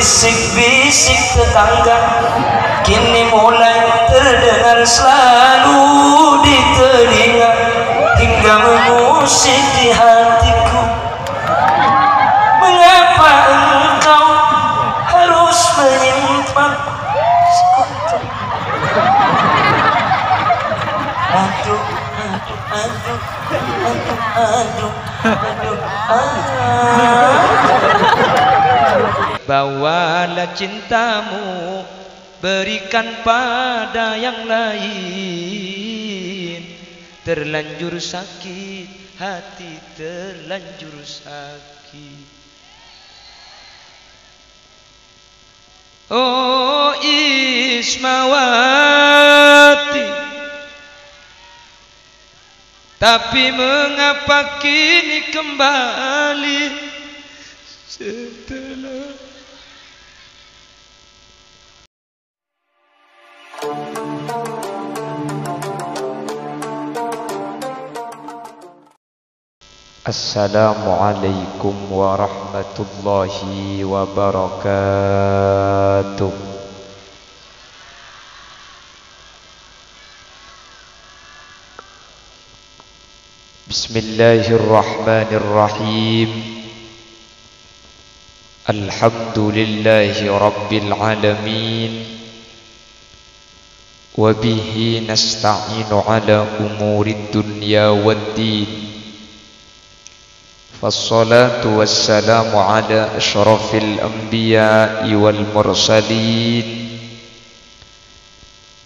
Bisik-bisik tetangga kini mulai terdengar selalu di telinga, hingga mengusik di hatiku. Mengapa engkau harus menyimpan sekutu? Aduh, aduh, aduh, aduh, aduh, aduh. Bawalah cintamu, berikan pada yang lain. Terlanjur sakit hati, terlanjur sakit. Oh Ismawati, tapi mengapa kini kembali setelah Assalamualaikum warahmatullahi wabarakatuh. Bismillahirrahmanirrahim. Alhamdulillahi rabbil alamin. Wa bihi nasta'inu ala umurid dunya waddin. Wassalatu wassalamu ala ashrafil anbiya'i wal mursalin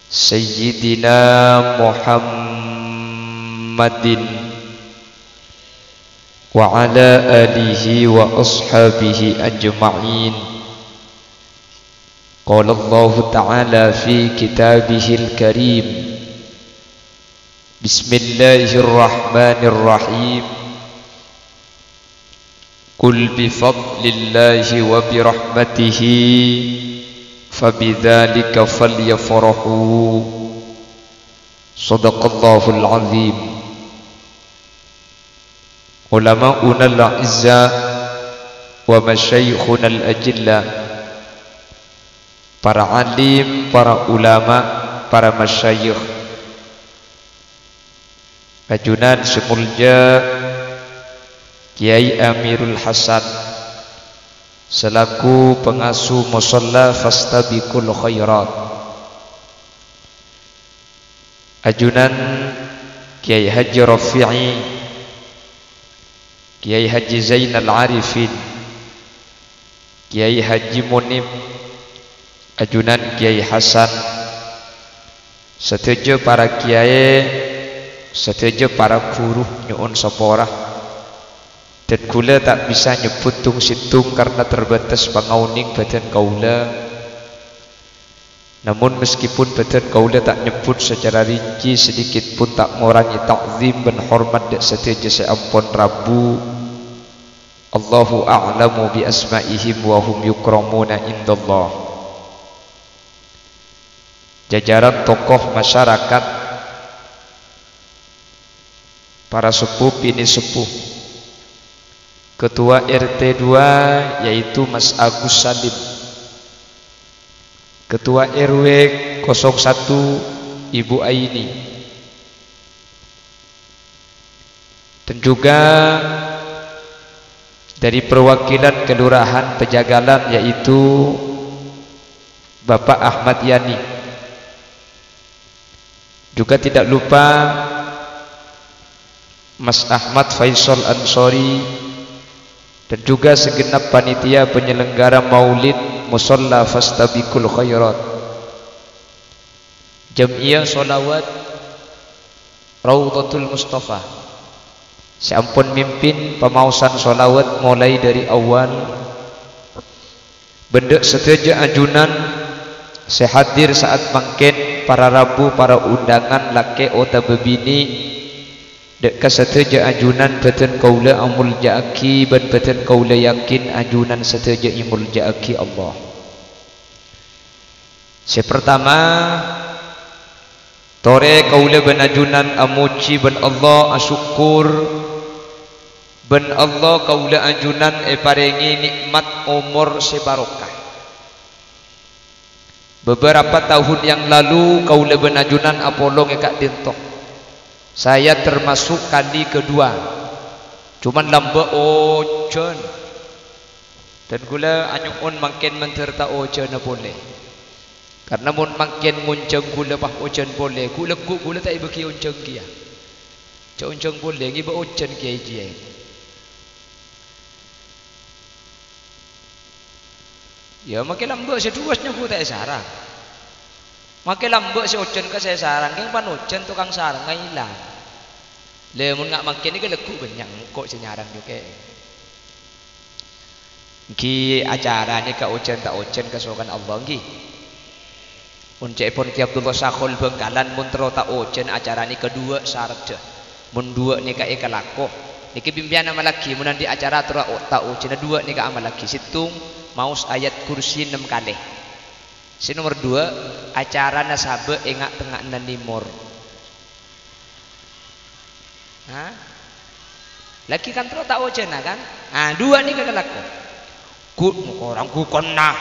Sayyidina Muhammadin wa ala alihi wa ashabihi ajma'in. Qala Allah ta'ala fi kitabihil karim. Bismillahirrahmanirrahim. Qul bifadlillahi wa birahmatihi fabidzalika falyafrahu. Shadaqallahul azim. Ulama'una al-'izza wa masyayikhuna al-ajilla, para alim, para ulama, para masyayikh, ajunan semulja Kiai Amirul Hasan selaku pengasuh musalla Fastabiqul Khairat, ajunan Kiai Haji Rafi'i, Kiai Haji Zainal Arifin, Kiai Haji Munib, ajunan Kiai Hasan, setuju para kiai, setuju para guru nyuun saporah. Dan kula tak bisa nyebut tung situng karena terbatas pangauning badan kaula. Namun meskipun badan kaula tak nyebut secara rinci, sedikit pun tak mengurangi takzim dan hormat dan setuju seampun Rabu. Allahu a'lamu bi asma'ihim wa hum yukramuna indallah. Jajaran tokoh masyarakat, para sepuh bini sepuh, Ketua RT 2 yaitu Mas Agus Salim, Ketua RW 01 Ibu Aini, dan juga dari perwakilan Kelurahan Pejagalan yaitu Bapak Ahmad Yani. Juga tidak lupa Mas Ahmad Faisal Ansori, dan juga segenap panitia penyelenggara Maulid Musalla Fastabiqul Khairat, Jam'iyah Sholawat Raudhatul Mustafa. Sampun mimpin pemausan sholawat mulai dari awal. Bendek setuju ajunan sehadir saat mangken para rabu, para undangan laki ota bebini. Dek setuju ajunan beten kaula amul ja'aki, ban beten kaula yakin ajunan setuju imul ja'aki Allah. Sepertama tore kaula ban ajunan amuci ban Allah asyukur ban Allah kaula ajunan paringi nikmat umur sebarokah. Beberapa tahun yang lalu kau leben ajunan Apollo ngekak dintok. Saya termasuk kali kedua. Cuman lamba ojen. Dan gula anyun makin menterta ojen boleh. Karena mun makin ngunceng gula pah ojen boleh. Gula gula tak ibeki ojen kia. Cak ojen boleh ngiba ojen kia dia. Ya makin lamba seduasnya gua tak sarang. Makin lamba si ojen ke saya sarang. Keng pan ojen tukang sarang ngai hilang. Le mun ngak makin ni ke leku banyak kok senyarang juga. Ki acara ni ka ojen tak ojen kesokan Allah ngi. Mun cek pun Ki Abdullah Sakhul Bengkalan mun tero tak ojen acara ni kedua syarat je. Mun dua ni ka ikalako. Niki pimpian amal lagi mun di acara tero tak ojen dua ni ka amal lagi situng maus ayat kursi 6 kali. Si nomor 2 acara nasabe engak tengah nanimor. Hah? Lagi kan tero tak ojen kan? Ah dua ni ka kelako. Ku orang ku kena.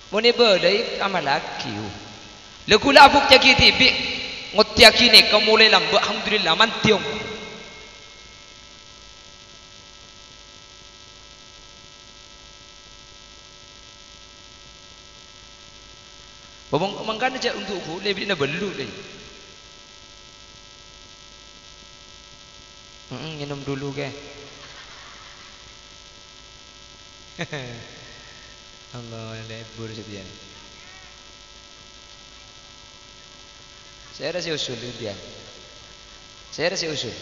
Mone bedai amal laki. Leku labuk jaki tibi ngotiaki ni kau mulai lamba alhamdulillah mantiong. Babong mangkan aja untukku lebih na belu deh. Minum dulu ke. Allah lebur setia. Saya rasa usul India. Saya rasa usul.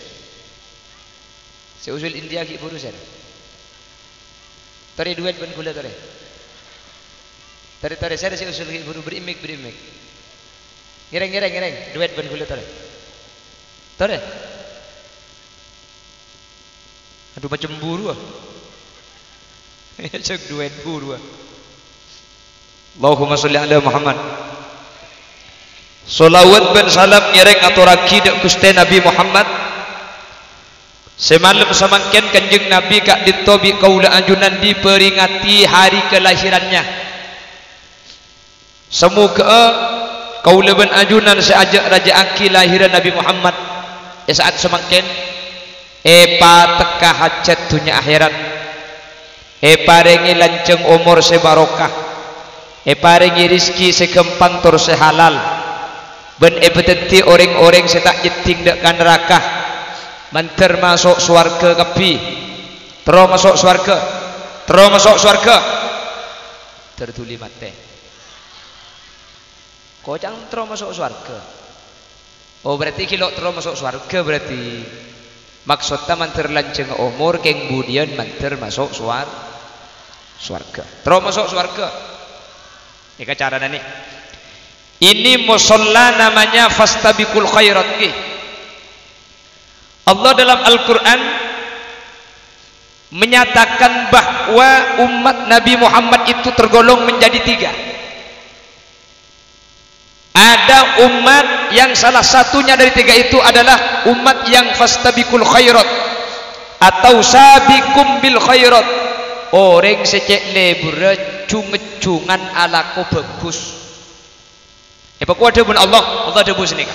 Saya usul India ki buru saya. Tari duet ban gula tari. Tari saya rasa usul ki buru berimik. Ngereng duet ban gula tari. Tari. Aduh macam buru ah. Cek duet buru ah. Allahumma salli ala Muhammad. Salawat dan salam ngereng atau raki dek Gusti Nabi Muhammad. Semalam samangken kanjeng Nabi kak ditobi kaula anjunan diperingati hari kelahirannya. Semoga kaula ben anjunan seajak raja aki lahiran Nabi Muhammad. Saat semangken epa teka hajat dunia akhirat. Paringi lanceng umur sebarokah. Paringi rizki segempang tur sehalal. Ben petenti orang-orang setak jeting dekan neraka. Manter masuk swarga kapi. Terus masuk swarga. Tertuli mate. Kocang terus masuk swarga. Oh berarti kilo terus masuk swarga berarti. Maksudnya manter lanceng umur keng budian manter masuk swarga. Terus masuk swarga. Ini cara nih. Ini musalla namanya fastabiqul khairat. Allah dalam Al-Quran menyatakan bahwa umat Nabi Muhammad itu tergolong menjadi 3. Ada umat yang salah satunya dari 3 itu adalah umat yang fastabiqul khairat atau sabiqum bil khairat. Orang secek lebur cungan ala ko bagus. Pokok ada pun Allah ada pun sini.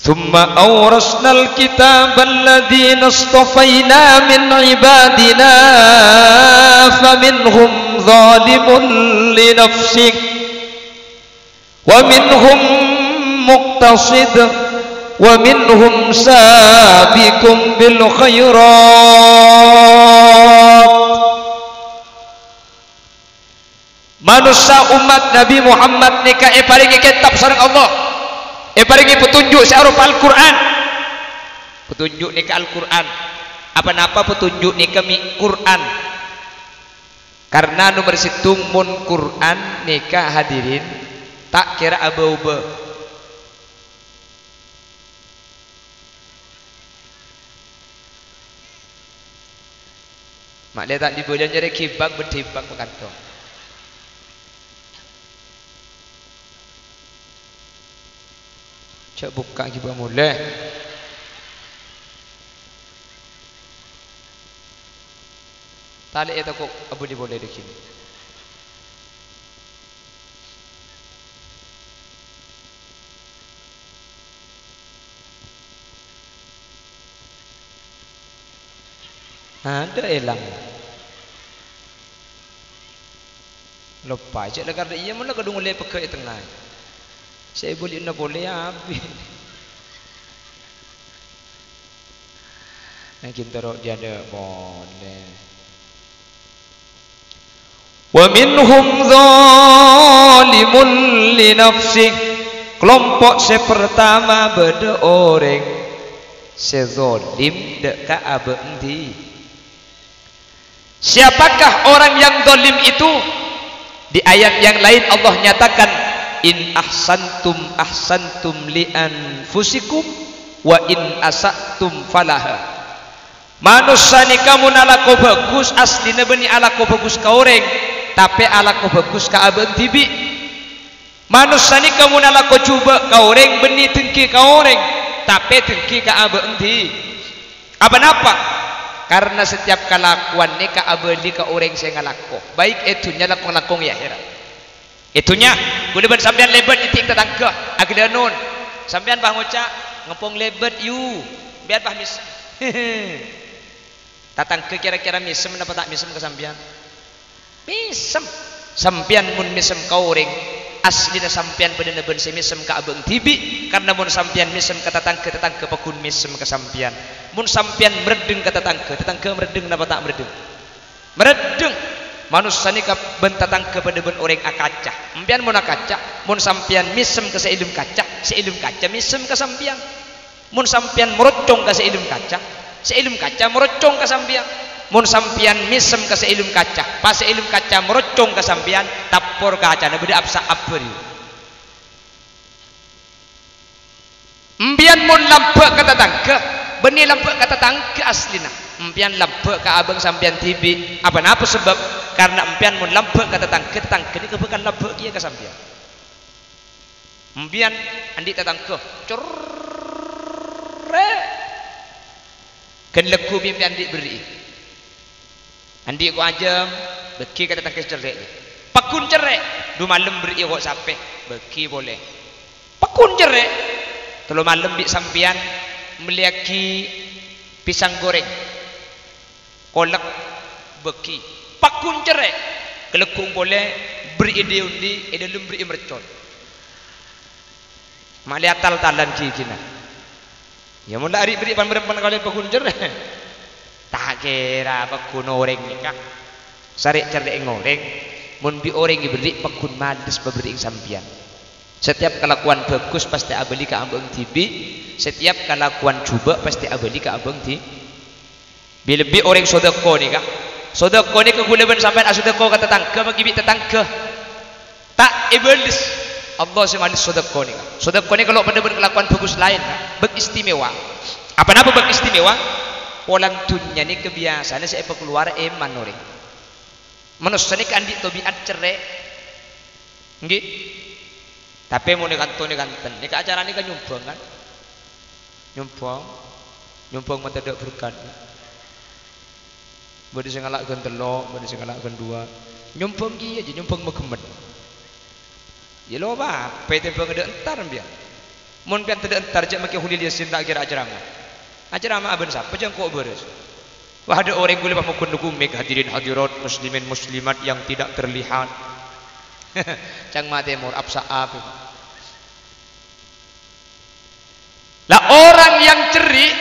Thumma awrasnal kitab alladhina istafaina min ibadina faminhum zalimun li nafsih wa minhum muqtasid wa minhum sabiqum bil khairat. Manusia umat Nabi Muhammad nika paringi kitab sareng Allah. Paringi petunjuk searupa Al-Quran. Petunjuk nika Al-Quran. Apa-apa petunjuk nika Quran. Karena nomor situng mun Quran nika hadirin tak kira aba-uba. Mak dia tak dibojan jadi kibang berdibang bekantong. Cak buka juga mulai. Tali itu kok abu boleh di sini. Ada elang. Lupa je lah karena ia mana kadung oleh pakai tengah. Saya boleh nak boleh habis. Nak kita rok jada boleh. Wa minhum zalimun li nafsi. Kelompok sepertama beda orang sezolim dekat abdi. Siapakah orang yang zalim itu? Di ayat yang lain Allah nyatakan in ahsantum ahsantum li anfusikum wa in asatum falaha. Manusia ni kamu nalako bagus aslinya beni alako bagus ka orang tapi alako bagus ka abang tibi. Manusia ni kamu nalako cuba ka orang beni tengki ka orang tapi tengki ka abang ti. Apa napa? Karena setiap kelakuan ni ka abeli ka orang saya ngalako. Baik itunya lakong-lakong ya akhirat. Itunya boleh ben sampean lebet itik tetangga agila nun. Sampean bah ngucak ngepong lebet you. Biar bah mis. Tatangga kira-kira misem napa tak misem ke sampean? Misem. Sampean mun misem ka orang aslina sampean bener-bener semisem ka abang tibi karena mun sampean misem ka tetangga pakun misem ka sampean. Mun sampean meredeng ka tetangga meredeng napa tak meredeng? Meredeng. Manusia ni ka ben tetangga bener-bener orang akacah. Sampean mun akacah, mun sampean misem ka seilum kaca misem ka sampean. Mun sampean merocong ka seilum kaca merocong ka sampean. Mun sampean misem ka seilum kaca, pas seilum kaca merocong ka sampean, tapor kaca na beda apsa apeur. Mbian mun lampe ka tetangga, benih lampe ka tetangga aslina. Mbian lampe ka abang sampean tibi. Apa napa sebab? Karena mbian mun lampe ka tetangga ni kebukan lampe kieu ka sampean. Mbian andi tetangga, cerre. Ken leku mbian andi beri. Andi ko ajam beki kata tak cerek. Pakun cerek, du malam beri kok sampai beki boleh. Pakun cerek. Telu malam bi sampian meliaki pisang goreng. Kolak beki. Pakun cerek. Kelekung boleh beri ide undi, ide lum beri mercon. Mali atal-talan kina. Ya mula ari beri pan kali pakun cerek. Tak kira pakun orang nikah sarik cerdik ngoreng mun bi orang diberi pakun males beberi sampian. Setiap kelakuan bagus pasti abeli ka abang tibi, setiap kelakuan coba pasti abeli ka abang ti. Bila bi orang sedekah nikah sedekah ni keguleban sampean sedekah ka tetangga bagi bi tetangga tak iblis Allah semalis sedekah nikah. Sedekah ni kalau benar-benar kelakuan bagus lain beristimewa. Apa napa beristimewa? Orang dunia ni kebiasaan saya keluar eman orang. Manusia ni kan di tobiat cerai, nggih. Tapi mau kanton ni kanten. Ni acara ni kan nyumbang kan, nyumbang mata dak berkat. Bodi sing ngalakkeun telok, bodi sing ngalakkeun dua. Nyumbang ki aja nyumbang megemet. Ya lo ba, PT bang entar biar. Mun pian teu entar jak make hulil yasin tak kira acara mah. Acara apa siapa jangan kok beres. Wah ada orang boleh pamukun dukumik hadirin hadirat muslimin muslimat yang tidak terlihat. Cang matemur apsa apa. Lah orang yang cerik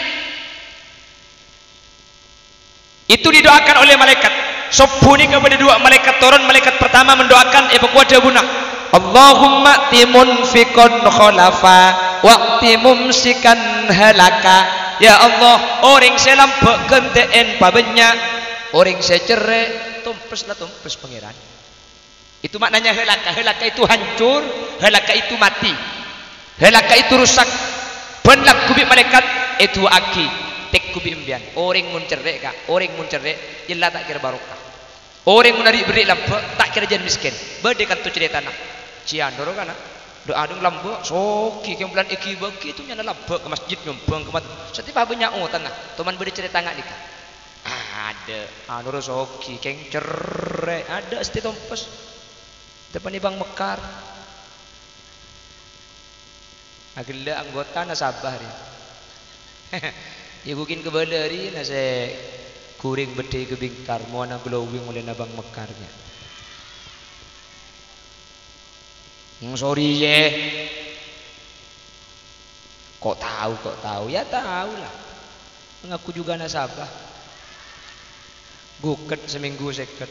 itu didoakan oleh malaikat. Sobuni kepada dua malaikat turun, malaikat pertama mendoakan evakuasi bunah. Allahumma timun fikon khalafa waqti mumsikan halaka. Ya Allah, orang saya lampak kenteen pabenya, orang saya cerai, tumpes pangeran. Itu maknanya helaka. Helaka itu hancur, helaka itu mati, helaka itu rusak. Benak kubik malaikat itu aki, tek kubik embian. Orang mun cerai kak, orang mun cerai, jelas tak kira barokah. Orang mun hari beri lampak, tak kira jan miskin. Berdekat tu cerita tanah, cian dorong kan? Doa dong lambak, soki kemudian iki bagi itu nyana lambak ke masjid nyumbang ke masjid. Setiap banyak tengah, teman beri cerita tengah nikah. Ada, nurus soki, keng cerai, ada setiap tompes. Depan ibang mekar. Agila anggota nasabah ni. Ya bukin kebaleri nase kuring beti ke bingkar muana glowing oleh nabang mekarnya. Sorry ye. Kok tahu? Ya tahu lah. Mengaku juga nasabah. Guket seminggu seket.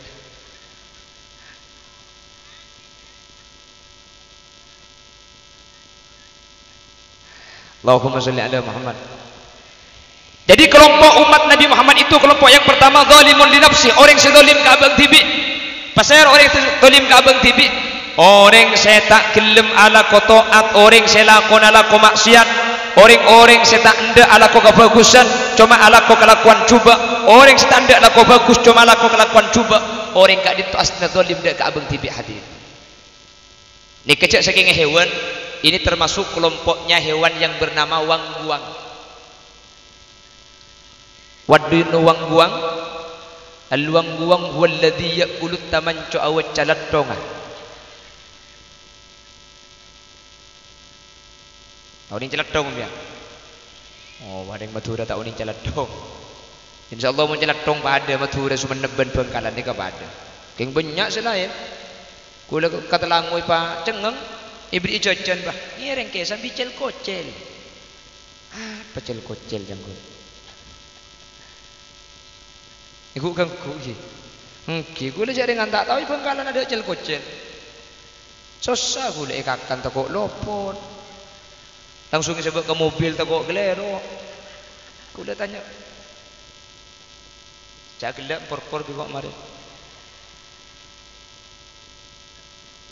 Allahumma sholli ala Muhammad. Jadi kelompok umat Nabi Muhammad itu kelompok yang pertama zalimun li nafsi, orang sezalim ke abang tibi. Pasal orang sezalim ke abang tibi, orang saya tak gelem ala ko taat, orang saya lakon ala ko maksiat, orang saya tak ndak ala ko kebagusan, cuma ala ko kelakuan cuba. Orang saya tak ndak ala ko bagus, cuma ala ko kelakuan cuba. Orang kak ditu asna zalim ndak ke abang tibi hadir. Ni kecek saking hewan, ini termasuk kelompoknya hewan yang bernama wangguang. What do you know wangguang? Al-wangguang huwa alladhi ya'kulu tamancu awat caladonga. Tahu ni caladong dia? Oh, ada yang Madura tahu ni caladong. Insyaallah mun caladong pada Madura Sumeneben Bangkalan ni ka pada. Keng banyak selain. Kula kata langoi pa cengeng ibri jajan bah. Ni reng ke sambil cel kocel. Apa cel kocel janggut? Iku kan kuji. Gula jadi ngan tak tahu Bangkalan ada cel kocel. Susah gula ikakan takok lopot. Langsung sebut ke mobil takok gelero. Gula tanya. Cak gelap porkor bikok mari.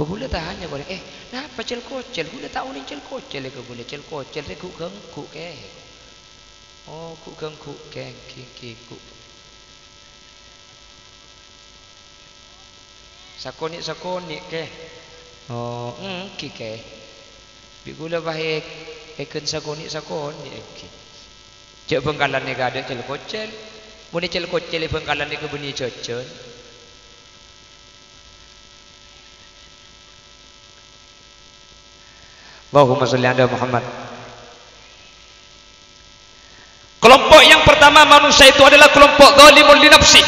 Gula tanya boleh. Napa cel kocel? Gula tahu ni cel kocel ke gula cel kocel re ku gangku ke. Oh, ku gangku ke ki. Sakonik ke. Oh, ke. Bigula baik eken sakonik ke. Cek Bangkalan ni ada cel kocel. Mun cel kocel Bangkalan ni ke beni jajan. Allahumma sholli ala Muhammad. Kelompok yang pertama manusia itu adalah kelompok zalimun li nafsi.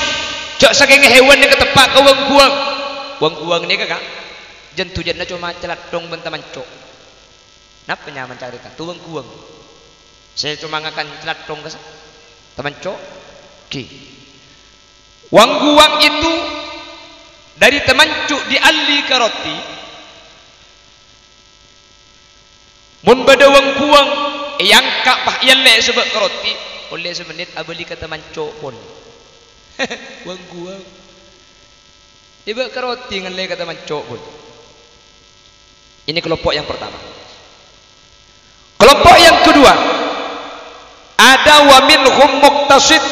Cek saking hewan ni ke tepak ke wangguang. Wang ni kakak jentu jenna cuma celadong benta mancok. Napa nyaman cerita tu wang. Saya cuma ngakan celadong ke temancok. Wang itu dari temancuk diali ke roti. Mun bada wang yang kak pah yalle sebab ke roti oleh semenit abeli ke temancok pun. Wang Iba ke roti dengan kata mancok pun. Ini kelompok yang pertama. Kelompok yang kedua, ada wa minhum muqtasid,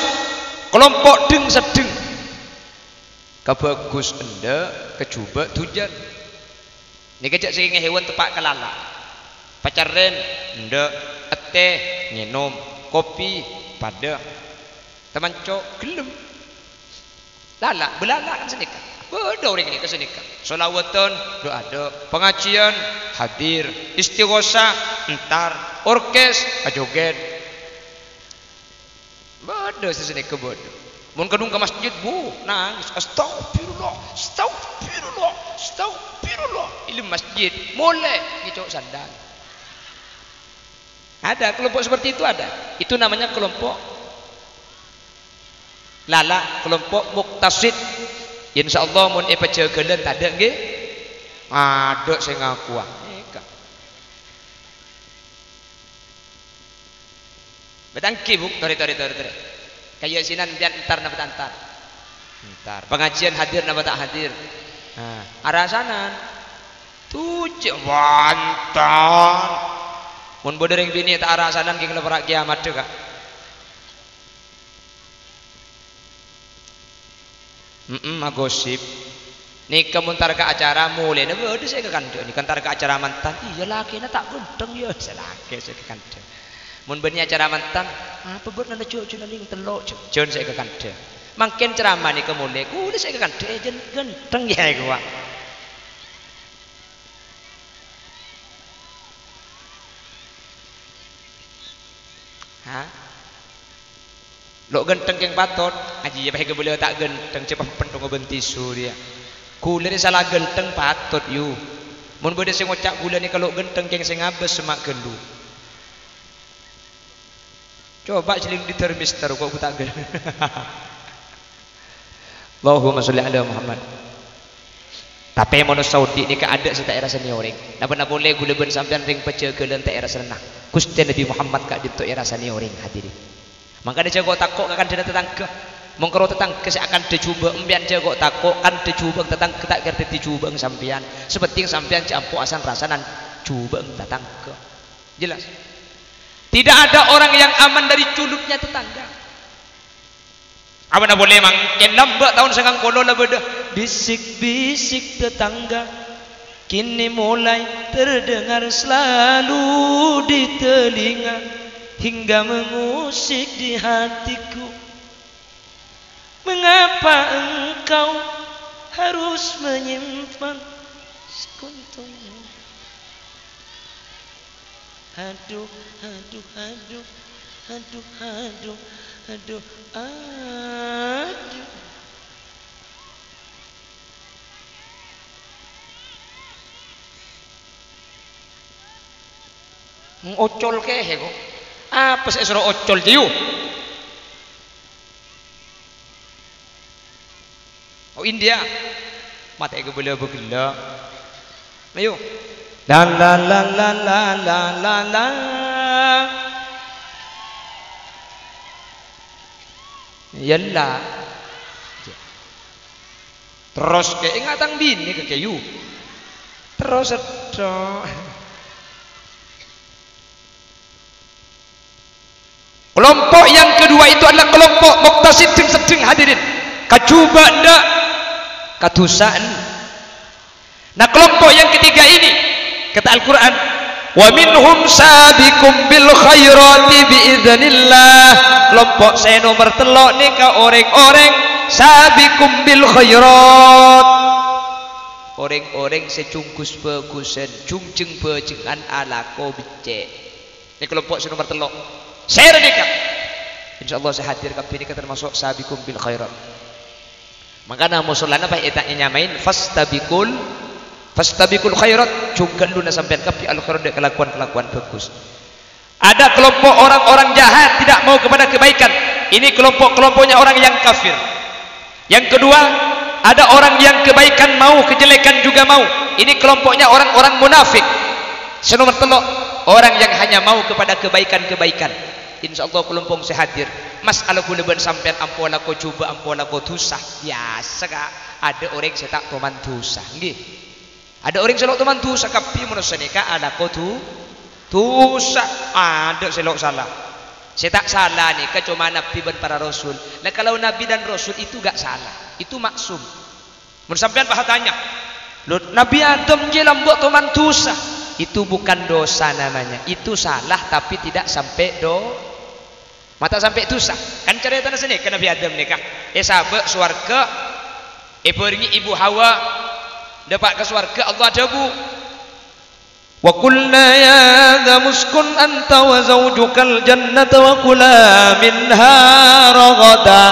kelompok deng sedeng. Kebagus enda, kecuba tujan. Ini kejak sehingga hewan tepak kelala. Pacaren enda, teh minum, kopi pada. Temancok gelem. Lala, belala kan sedekah. Ada orang ini kesenikah. Solawatan doa ada, pengajian hadir, istighosa entar, orkes ajoget. Ada sesenikah bodoh. Mun kedung ke masjid nangis, astagfirullah. Ilmu masjid mulai ngicok sandal. Ada kelompok seperti itu ada. Itu namanya kelompok lala, kelompok muqtasid. Insyaallah mun pejagalan tak ada nggih. Ada sing ngaku eka. Betangki bu, tori. Kayak sinan biar entar napa antar. Entar. Pengajian hadir napa tak hadir. Nah, arah sana. Tujuh wantan. Mun bodering bini tak arah sana nggih leperak kiamat juga. Gosip ni kemuntar ke acara mulai ni ada saya ke kandang ni kantar ke acara mantan iya laki na tak gendeng ya selaki saya ke kandang mun beni acara mantan apa buat nana cucu naling telok jon saya ke kandang makin ceramah ni ke mulai udah saya ke kandang jen gendeng ya gua Lo genteng keng patot, aji ya pakai boleh tak genteng cepat pentung bentisu dia. Kula ni salah genteng patot you. Mun bade sing ngocak kula ni kalau genteng keng sing abes semak gelu. Coba celing di termister kok aku tak gel. Allahumma sholli ala Muhammad. Tapi mono Saudi ni ka ada sa daerah senioring. Napa boleh gula ben sampean ring pece ke daerah renah. Gusti Nabi Muhammad ka di daerah senioring hadirin. Maka dia jago takut akan dia tetangga. Mengkaro tetangga saya akan dicoba embian jago takut kan dicoba tetangga tak kerti dicoba sampean. Seperti sampean campu asan rasanan coba tetangga. Jelas. Tidak ada orang yang aman dari culupnya tetangga. Apa nak boleh mangkin lambat tahun sangang kolo lah beda. Bisik-bisik tetangga kini mulai terdengar selalu di telinga. Hingga mengusik di hatiku. Mengapa engkau harus menyimpan sekutunya? Aduh, aduh, aduh, aduh, aduh, aduh, aduh. Ocol kehe kok. Apa saya suruh ocol jiu? Oh India, mata ego boleh bergila. Ayo, la la la la la la la la. Yalla. Terus ke ingatan bini ke kayu. Terus ada. Kelompok yang kedua itu adalah kelompok muqtasid sedeng hadirin. Kacuba ndak katusaan. Nah kelompok yang ketiga ini kata Al-Quran, wa minhum sabiqum bil khairati biidznillah. Kelompok saya nomor telok ni ka orang-orang sabiqum bil khairat. Orang-orang secungkus bagusan, cungceng bejengan ala ko becek. Ini kelompok saya nomor telok. Saya redeka. Insyaallah saya hadir kabeh ini termasuk sabiqum bil khairat. Maka nama musolana apa etaknya nyamain fastabiqul khairat, juga lu sampean kabeh al khairat kelakuan-kelakuan bagus. Ada kelompok orang-orang jahat tidak mau kepada kebaikan. Ini kelompok-kelompoknya orang yang kafir. Yang kedua, ada orang yang kebaikan mau, kejelekan juga mau. Ini kelompoknya orang-orang munafik. Senomor telok, orang yang hanya mau kepada kebaikan-kebaikan. Insyaallah kelompok saya hadir. Masalah kula ben sampean ampun aku coba ampun aku dosa. Biasa kak. Ada orang saya tak toman dosa. Nggih. Ada orang selok toman dosa kapi manusia nika ada ko dosa. Ada selok salah. Saya tak salah nih cuma Nabi dan para Rasul. Nah kalau Nabi dan Rasul itu gak salah. Itu maksum. Mun sampean paha tanya. Nabi Adam je lambok toman dosa. Itu bukan dosa namanya. Itu salah tapi tidak sampai mata sampai dosa. Kan cerita sini ke Nabi Adam nikah. Sahabat swarga beringi ibu Hawa dapat ke swarga Allah jabu. Wa qulna ya Adam uskun anta wa zawjukal jannata wa kula minha ragada.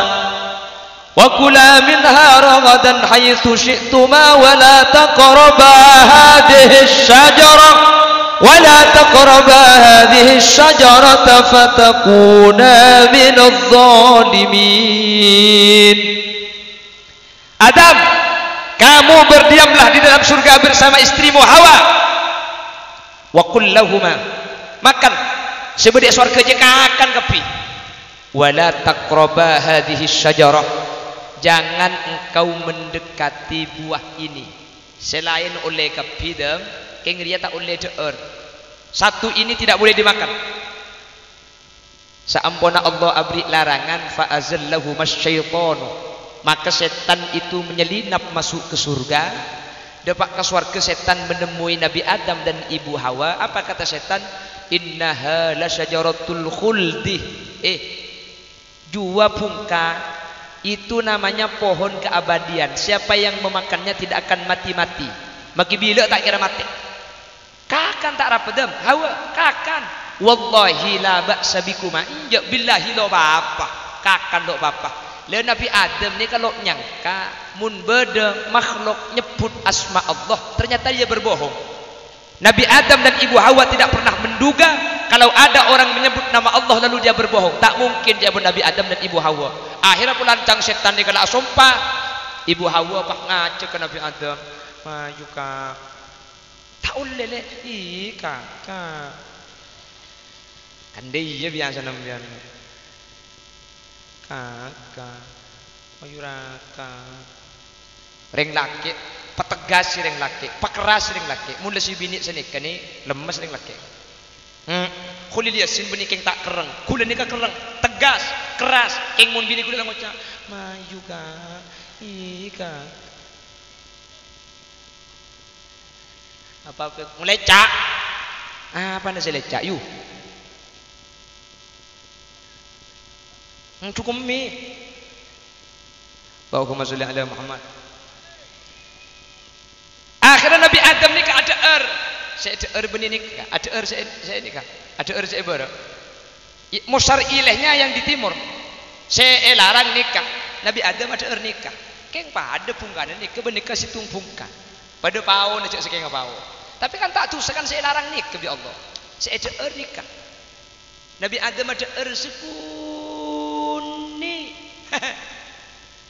Wa kula minha ragadan haitsu syi'tuma wa la taqraba hadhihi asy-syajarah. ولا تقربا هذه الشجرة فتكونا من الظالمين. Adam, kamu berdiamlah di dalam surga bersama istrimu Hawa. Wa qul lahuma, makan sebedik surga je akan kepi. Wala taqraba hadhihi syajarah, jangan engkau mendekati buah ini selain oleh kepi dem. Keng dia tak boleh deer. Satu ini tidak boleh dimakan. Saampuna Allah abri larangan fa azallahu masyaitanu. Maka setan itu menyelinap masuk ke surga. Dapat ke surga setan menemui Nabi Adam dan Ibu Hawa. Apa kata setan? Innaha la syajaratul khuldi. Jua pungka itu namanya pohon keabadian. Siapa yang memakannya tidak akan mati-mati. Maki bila tak kira mati. Kakan tak rapedem Hawa kakan wallahi la ba'sa bikuma inja billahi lo apa kakan dok papa. Le Nabi Adam ni kalau nyangka mun beda makhluk nyebut asma Allah, ternyata dia berbohong. Nabi Adam dan Ibu Hawa tidak pernah menduga kalau ada orang menyebut nama Allah lalu dia berbohong. Tak mungkin dia Nabi Adam dan Ibu Hawa. Akhirnya pulancang setan ni kalau sumpah. Ibu Hawa pak ngaca ke Nabi Adam. Maju kak. Tak boleh le. Kakak. Kan dia biasa nampian. Kakak. Maju raka. Reng laki. Petegas si reng laki. Pekeras reng laki. Mula si bini senika ni lemes reng laki. Kuli dia sin bini keng tak kereng. Kuli ni ka kereng. Tegas. Keras. Keng mun bini kuli lang ngocak. Maju kak. Ika. Apa melecak? Apa nasi lecak? Yuk. Cukup mi. Allahumma sholli ala Muhammad. Akhirnya Nabi Adam ni ada saya ada benih ni, ada saya ni kah? Ada saya ber. Musar ilahnya yang di timur. Saya larang nikah. Nabi Adam ada nikah. Keng pada pungkanan nikah bernikah si tumpungkan. Pada pau nak cek sekeng pau. Tapi kan tak tuh sekan saya larang nikah bi Allah. Saya ada nikah. Nabi Adam ada sekuni.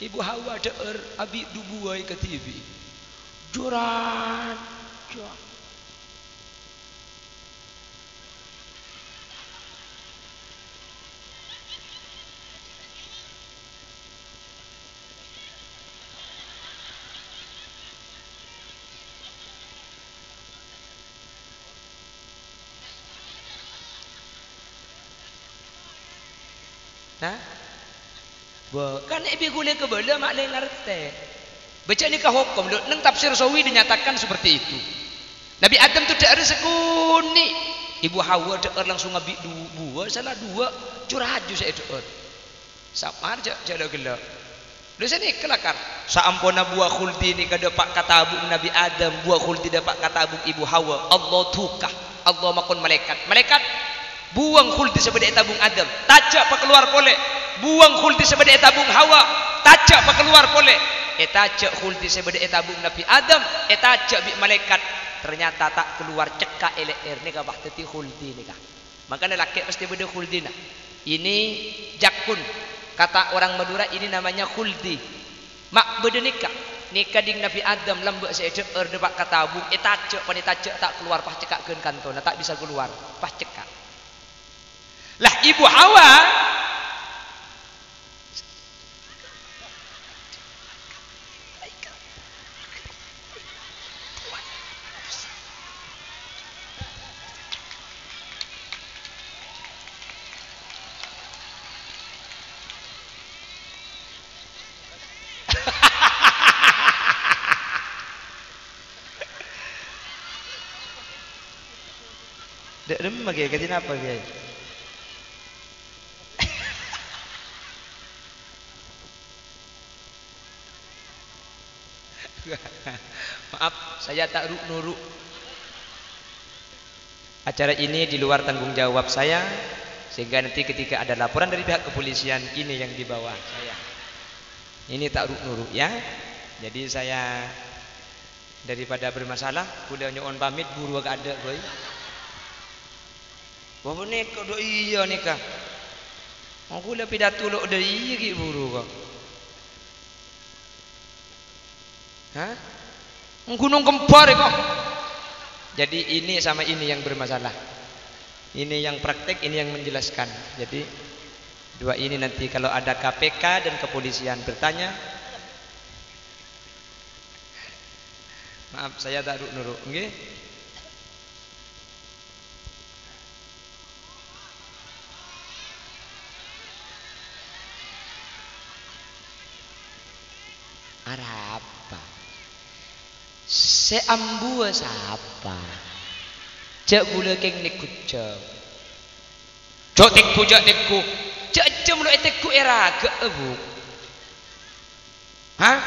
Ibu Hawa ada abi dubuai ke TV. Juran. Nah, kan ibu gule kebela mak lain larte. Baca nikah hukum, neng tafsir Sawi dinyatakan seperti itu. Nabi Adam tu ada sekuni, Ibu Hawa ada langsung ngabi dua, salah dua, curhat je saya ada. Samar je ada gelak. Lu sini kelakar. Saampona buah khuldi ni kada pak kata abuk Nabi Adam, buah khuldi dapat kata abuk Ibu Hawa. Allah tukah, Allah makon malaikat. Malaikat buang khuldi sebagai tabung Adam, tajak pak keluar pole. Buang khuldi sebagai tabung Hawa, tajak pak keluar pole. Tajak khuldi sebagai tabung Nabi Adam, tajak bi malaikat. Ternyata tak keluar cekak LR ni kah bahtati khuldi ni kah. Makanya laki pasti beda khuldi nah. Ini jakun. Kata orang Madura ini namanya khuldi. Mak beda nikah. Nikah ding Nabi Adam lambak saya deer depak katabung. Tajak pani tajak tak keluar pah cekak keun kantona tak bisa keluar pah cekak. Lah Ibu Hawa dek dem bagi katin apa guys? Maaf, saya tak nuruk. Acara ini di luar tanggung jawab saya, sehingga nanti ketika ada laporan dari pihak kepolisian ini yang di bawah saya. Ini tak nuruk ya. Jadi saya daripada bermasalah, udah nyon pamit buru agak ada boy. Wah nikah do iya nikah. Aku lah pidato lo dari iya ki buru kok. Hah? Gunung kempar kok. Jadi ini sama ini yang bermasalah. Ini yang praktek, ini yang menjelaskan. Jadi dua ini nanti kalau ada KPK dan kepolisian bertanya, maaf saya tak nuruk, nggih. Arapa seambua sapa cek gula keng nikut cok tekku jak tekku cek cem lo tekku era ke ebu hah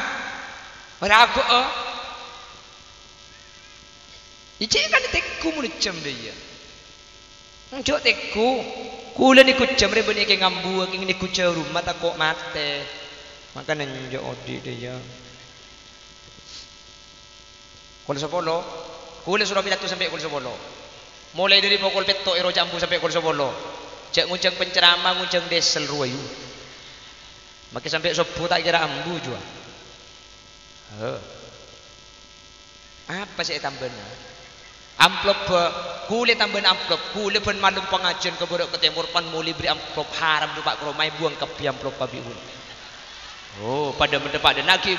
ragu ije kan tekku mun cem dia cok tekku Kula ni kucam rebe ni ke ngambu king ni kucam rumah tak kok mate. Makanya njo odi dia. Kul 10. Kula sudah pidato sampai kul 10. Mulai dari pukul petok ero jambu sampai kul 10. Cek nguncang penceramah nguncang desel ruayu. Maka sampai subuh tak kira ambu jua. Apa sih tambahnya? Amplop kule tambahan amplop kule pen malum pengajian ke budak ke timur pan muli beri amplop haram tu pak keromai buang ke amplop pabiun. Oh pada mendepak dan lagi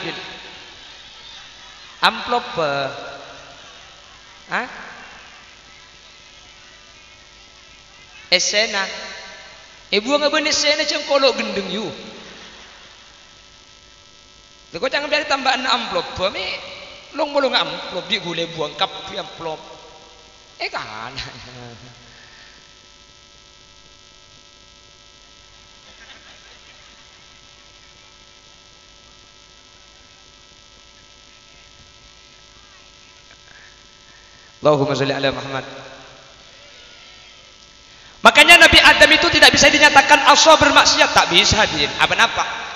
amplop esena buang apa esena cengkolok gendeng yu. Kau jangan biar tambahan amplop me long bolong amplop di gule buang kap amplop kan Allahumma sholli ala Muhammad. Makanya Nabi Adam itu tidak bisa dinyatakan asal bermaksiat, tak bisa hadirin. Apa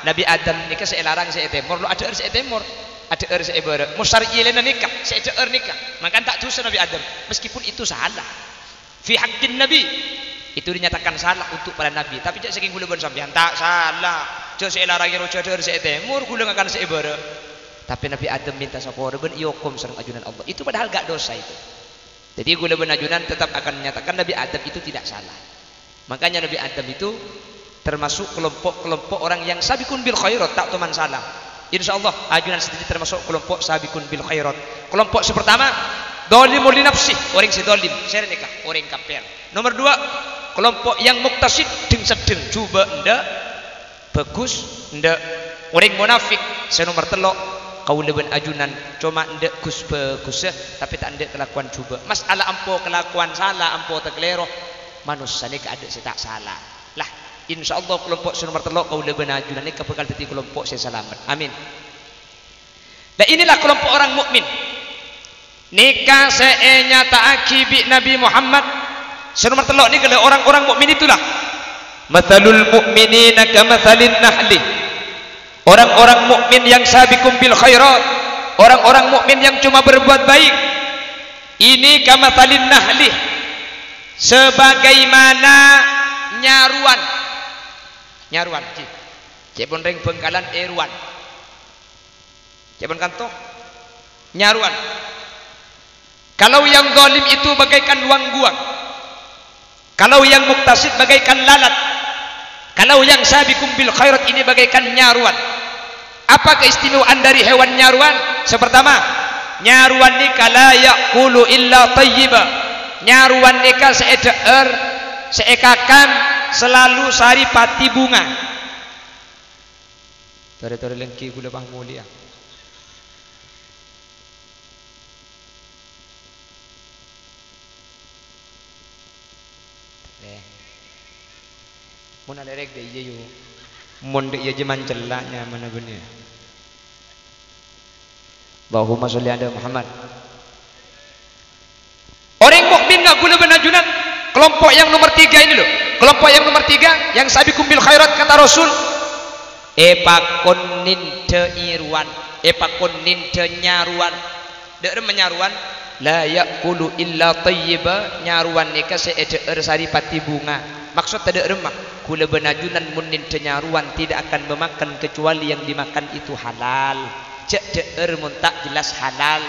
Nabi Adam nikah seelarang seetemor, lo ada seetemor, ada seebara. Mustariyilena nikah, seeder nikah. Maka tak dosa Nabi Adam, meskipun itu salah. Fi haqqin Nabi itu dinyatakan salah untuk para nabi. Tapi cak saking gula sampean tak salah. Cak seelarang yang ada seetemor, gula akan seebara. Tapi Nabi Adam minta sapor ben iyokum sareng ajunan Allah. Itu padahal gak dosa itu. Jadi gula ben ajunan tetap akan menyatakan Nabi Adam itu tidak salah. Makanya Nabi Adam itu termasuk kelompok-kelompok orang yang sabikun bil khairat, tak teman salah. Insyaallah ajunan sendiri termasuk kelompok sabikun bil khairat. Kelompok pertama zalimul li nafsi, orang si zalim, saya nikah, orang kafir. Nomor 2, kelompok yang muktasid deng sedeng, coba ndak bagus ndak. Orang munafik, saya nomor 3 kau leben ajunan cuma ndak kus tapi tak ndak kelakuan coba. Masalah ampo kelakuan salah, ampo terkelero, manusia ni ada tak salah. Lah, insyaallah kelompok nomor 3 kau leben ajunan ni bakal jadi kelompok saya selamat. Amin. Dan inilah kelompok orang mukmin. Nikah seenya ta'aki bi Nabi Muhammad. Nomor 3 ni kalau orang-orang mukmin itulah. Mathalul mu'minina kamathalin nahli. Orang-orang mukmin yang sabiqum bil khairat, orang-orang mukmin yang cuma berbuat baik. Ini kamathalin nahli, sebagaimana nyaruan. Nyaruan, cipon ring bengkalan eruan. Cipon kanto nyaruan. Kalau yang zalim itu bagaikan luang guang. Kalau yang muktasid bagaikan lalat. Kalau yang sabiqum bil khairat ini bagaikan nyaruan. Apa keistimewaan dari hewan nyaruan? Pertama, nyaruan nikah la yaqulu illa tayyiba. Nyaruan nikah seeder, seekakan selalu sari pati bunga. Tore-tore lengki gula bang mulia. Mun ada rek deh iya yo. Mun deh iya jeman celaknya mana bener. Allahumma sholli ala Muhammad. Orang mukmin enggak guna benajunan. Kelompok yang nomor 3 ini loh. Kelompok yang nomor 3 yang sabiqum bil khairat kata Rasul. Epakon ninte irwan, epakon ninte nyaruan. Dek menyaruan la yaqulu illa tayyiba, nyaruan nikah seeder sari pati bunga. Maksud tidak remah kula benajunan munin tenyaruan tidak akan memakan kecuali yang dimakan itu halal. Cek deer mun tak jelas halal.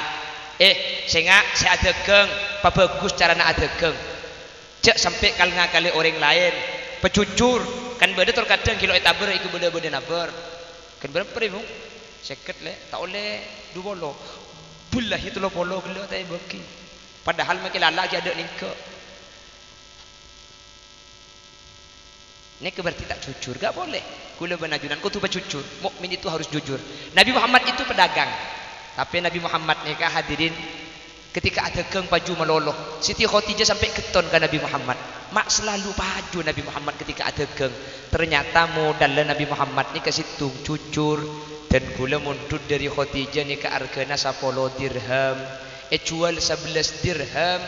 Sengak saya adegeng, apa bagus cara nak adegeng. Cek sampai kali orang lain. Pecucur kan beda terkadang kilo etaber iku beda-beda naber. Kan berapa ribu? Seket le, tak oleh 2 bolo. Bulah itu lo polo gelo tak beki. Padahal makin lagi ada nikah. Ini berarti tak jujur, gak boleh. Kula benajunan, kau tu berjujur. Mukmin itu harus jujur. Nabi Muhammad itu pedagang, tapi Nabi Muhammad ni kah hadirin ketika ada geng baju meloloh. Siti Khadijah sampai keton ke Nabi Muhammad. Mak selalu baju Nabi Muhammad ketika ada geng. Ternyata modal Nabi Muhammad ni ke situ jujur dan kula mundut dari Khadijah ni ke argana 10 dirham. Jual 11 dirham,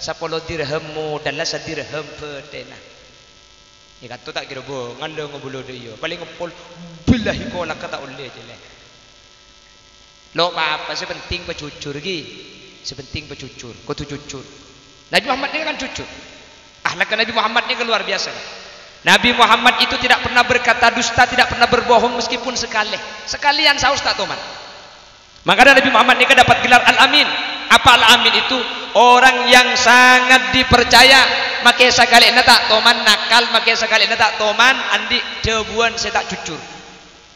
10 dirham modal 1 dirham petena. Ikat tu tak kira bo, nganda ngobolo dia. Paling ngepol billahi kolak kata oleh je leh. Lo apa sepenting pecucur gi. Sepenting pecucur, kau tu jujur. Nabi Muhammad ni kan jujur. Akhlak Nabi Muhammad ni kan luar biasa. Nabi Muhammad itu tidak pernah berkata dusta, tidak pernah berbohong meskipun sekali. Sekalian saus tak toman. Makanya Nabi Muhammad ni kan dapat gelar Al-Amin. Apa Al-Amin itu? Orang yang sangat dipercaya. Makai sekali na tak toman nakal, makai sekali na tak toman andi debuan saya tak jujur.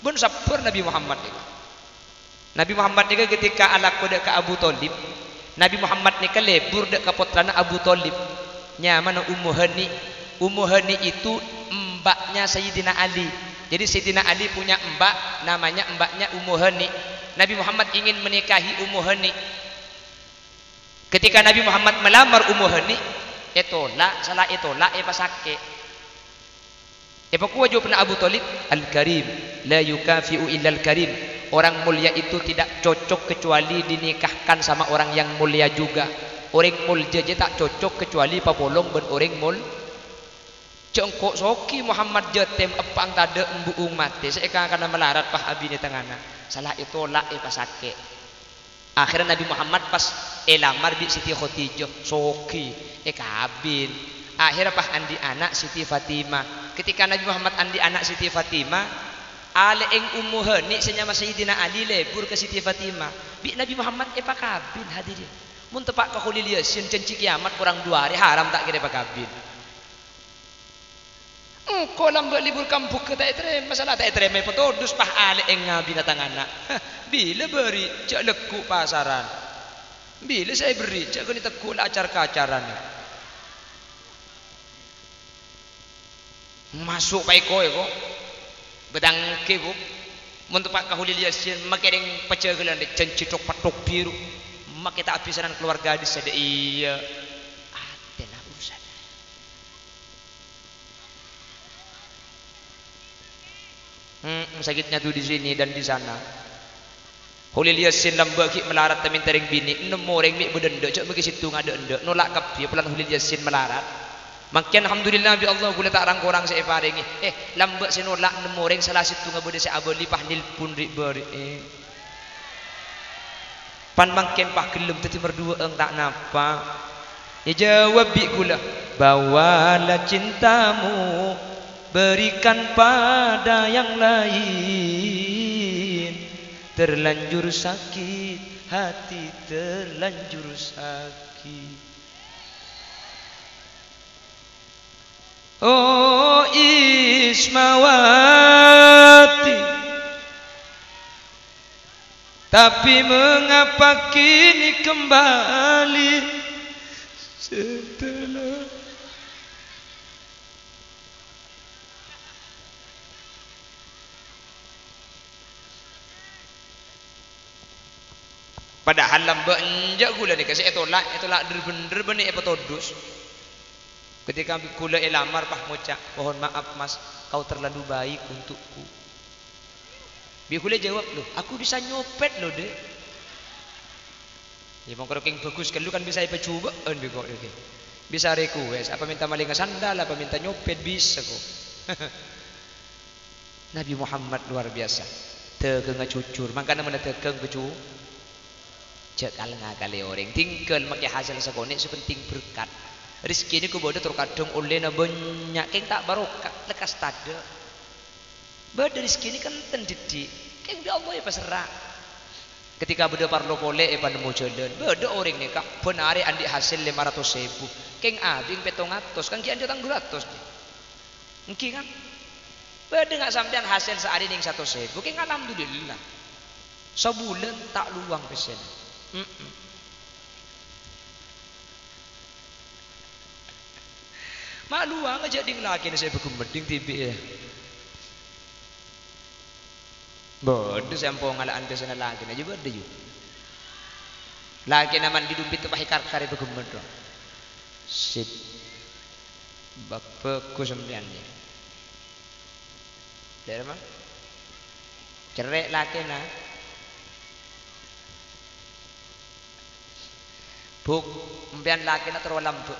Bun sabar Nabi Muhammad ni. Nabi Muhammad ni ketika alak kode ke Abu Talib. Nabi Muhammad ni lebur dek ke putrana Abu Talib. Mana Ummu Hani. Ummu Hani itu mbaknya Sayyidina Ali. Jadi Sayyidina Ali punya mbak, namanya mbaknya Ummu Hani. Nabi Muhammad ingin menikahi Ummu Hani. Ketika Nabi Muhammad melamar Ummu Hani, etolak, salah etolak, pasake. Pakuwa jawabna Abu Talib, Al-Karim, la yukafi'u illa Al-Karim. Orang mulia itu tidak cocok kecuali dinikahkan sama orang yang mulia juga. Orang mulia je tak cocok kecuali papolong ben orang mul. Cengkok soki Muhammad jetem apang tada embuung mati. Saya akan melarat pah abi ni tengana. Salah etolak pasake. Akhirnya Nabi Muhammad pas lamar bi Siti Khadijah soki kabin. Akhirnya pas andi anak Siti Fatimah. Ketika Nabi Muhammad andi anak Siti Fatimah, ale eng Ummu Hani senyama Sayyidina Ali lebur ke Siti Fatimah. Bi Nabi Muhammad kabin hadirin. Mun tepak ka khulil yasin cenci kiamat kurang 2 hari haram tak kira kabin. Kau lambat libur kampung ke tak terima masalah tak terima petodus pah ale eng binatang anak. Bila beri cak leku pasaran. Bila saya beri cak ni tekuk acar kacaran. Masuk pai koy ko. Bedang ke ko. Mun tepak ka khulil yasin makedeng pecegelan de cenci tok patok biru. Mak kita apisanan keluarga di sada iya. Atena urusan. Sakitnya tuh di sini dan di sana. Khulil yasin lamba ki melarat temin tereng bini, nemu orang mi bedenda cak bagi situ ngada enda. Nolak kapi pelan khulil yasin melarat. Makin alhamdulillah bi Allah gula tak rang korang saya paringi. Lamba si nolak nemu orang salah situ ngabode saya aboli pah nilpun ri beri. Pan makin pah gelem teti berdua eng tak napa. Ya jawab bi gula, bawalah cintamu berikan pada yang lain. Terlanjur sakit hati, terlanjur sakit. Oh Ismawati, tapi mengapa kini kembali setelah padahal lamba enjak gula ni kasih etolak bener bener petodus. Ketika gula lamar pah ngucap, mohon maaf mas, kau terlalu baik untukku. Bikule jawab loh, aku bisa nyopet loh deh. Ya mau kerking bagus kan lu kan bisa coba kok okay. Bisa request, apa minta maling sandal, apa minta nyopet bisa kok. Nabi Muhammad luar biasa. Tekeng cucur, makanya mana tekeng kecu. Cekal ngakali orang, tinggal makai hasil sekonik sepenting berkat. Rizki ini kubodoh terkadang oleh na banyak, keng tak barokah, lekas tada. Bada rizki ini kan tendidi, keng bi Allah ya pasrah. Ketika beda parlo pole nemu jalan, beda orang ni kak penari andi hasil 500.000, keng abing 700, kan kian datang 200 ni. Engki kan, beda nggak sampean hasil sehari ning 100.000, keng alhamdulillah. Sebulan tak luang pesen. Mak luang aja ding laki ni saya bergumeding tibi ya. Bodoh sampo ngalaan ke sana lagi aja bodoh ju. Laki naman di dumpit tu pahikar kari bergumedong. Sip. Bapakku sembilan ni. Dari mana? Cerek laki na. Buk, sembilan laki na terlalu lampu.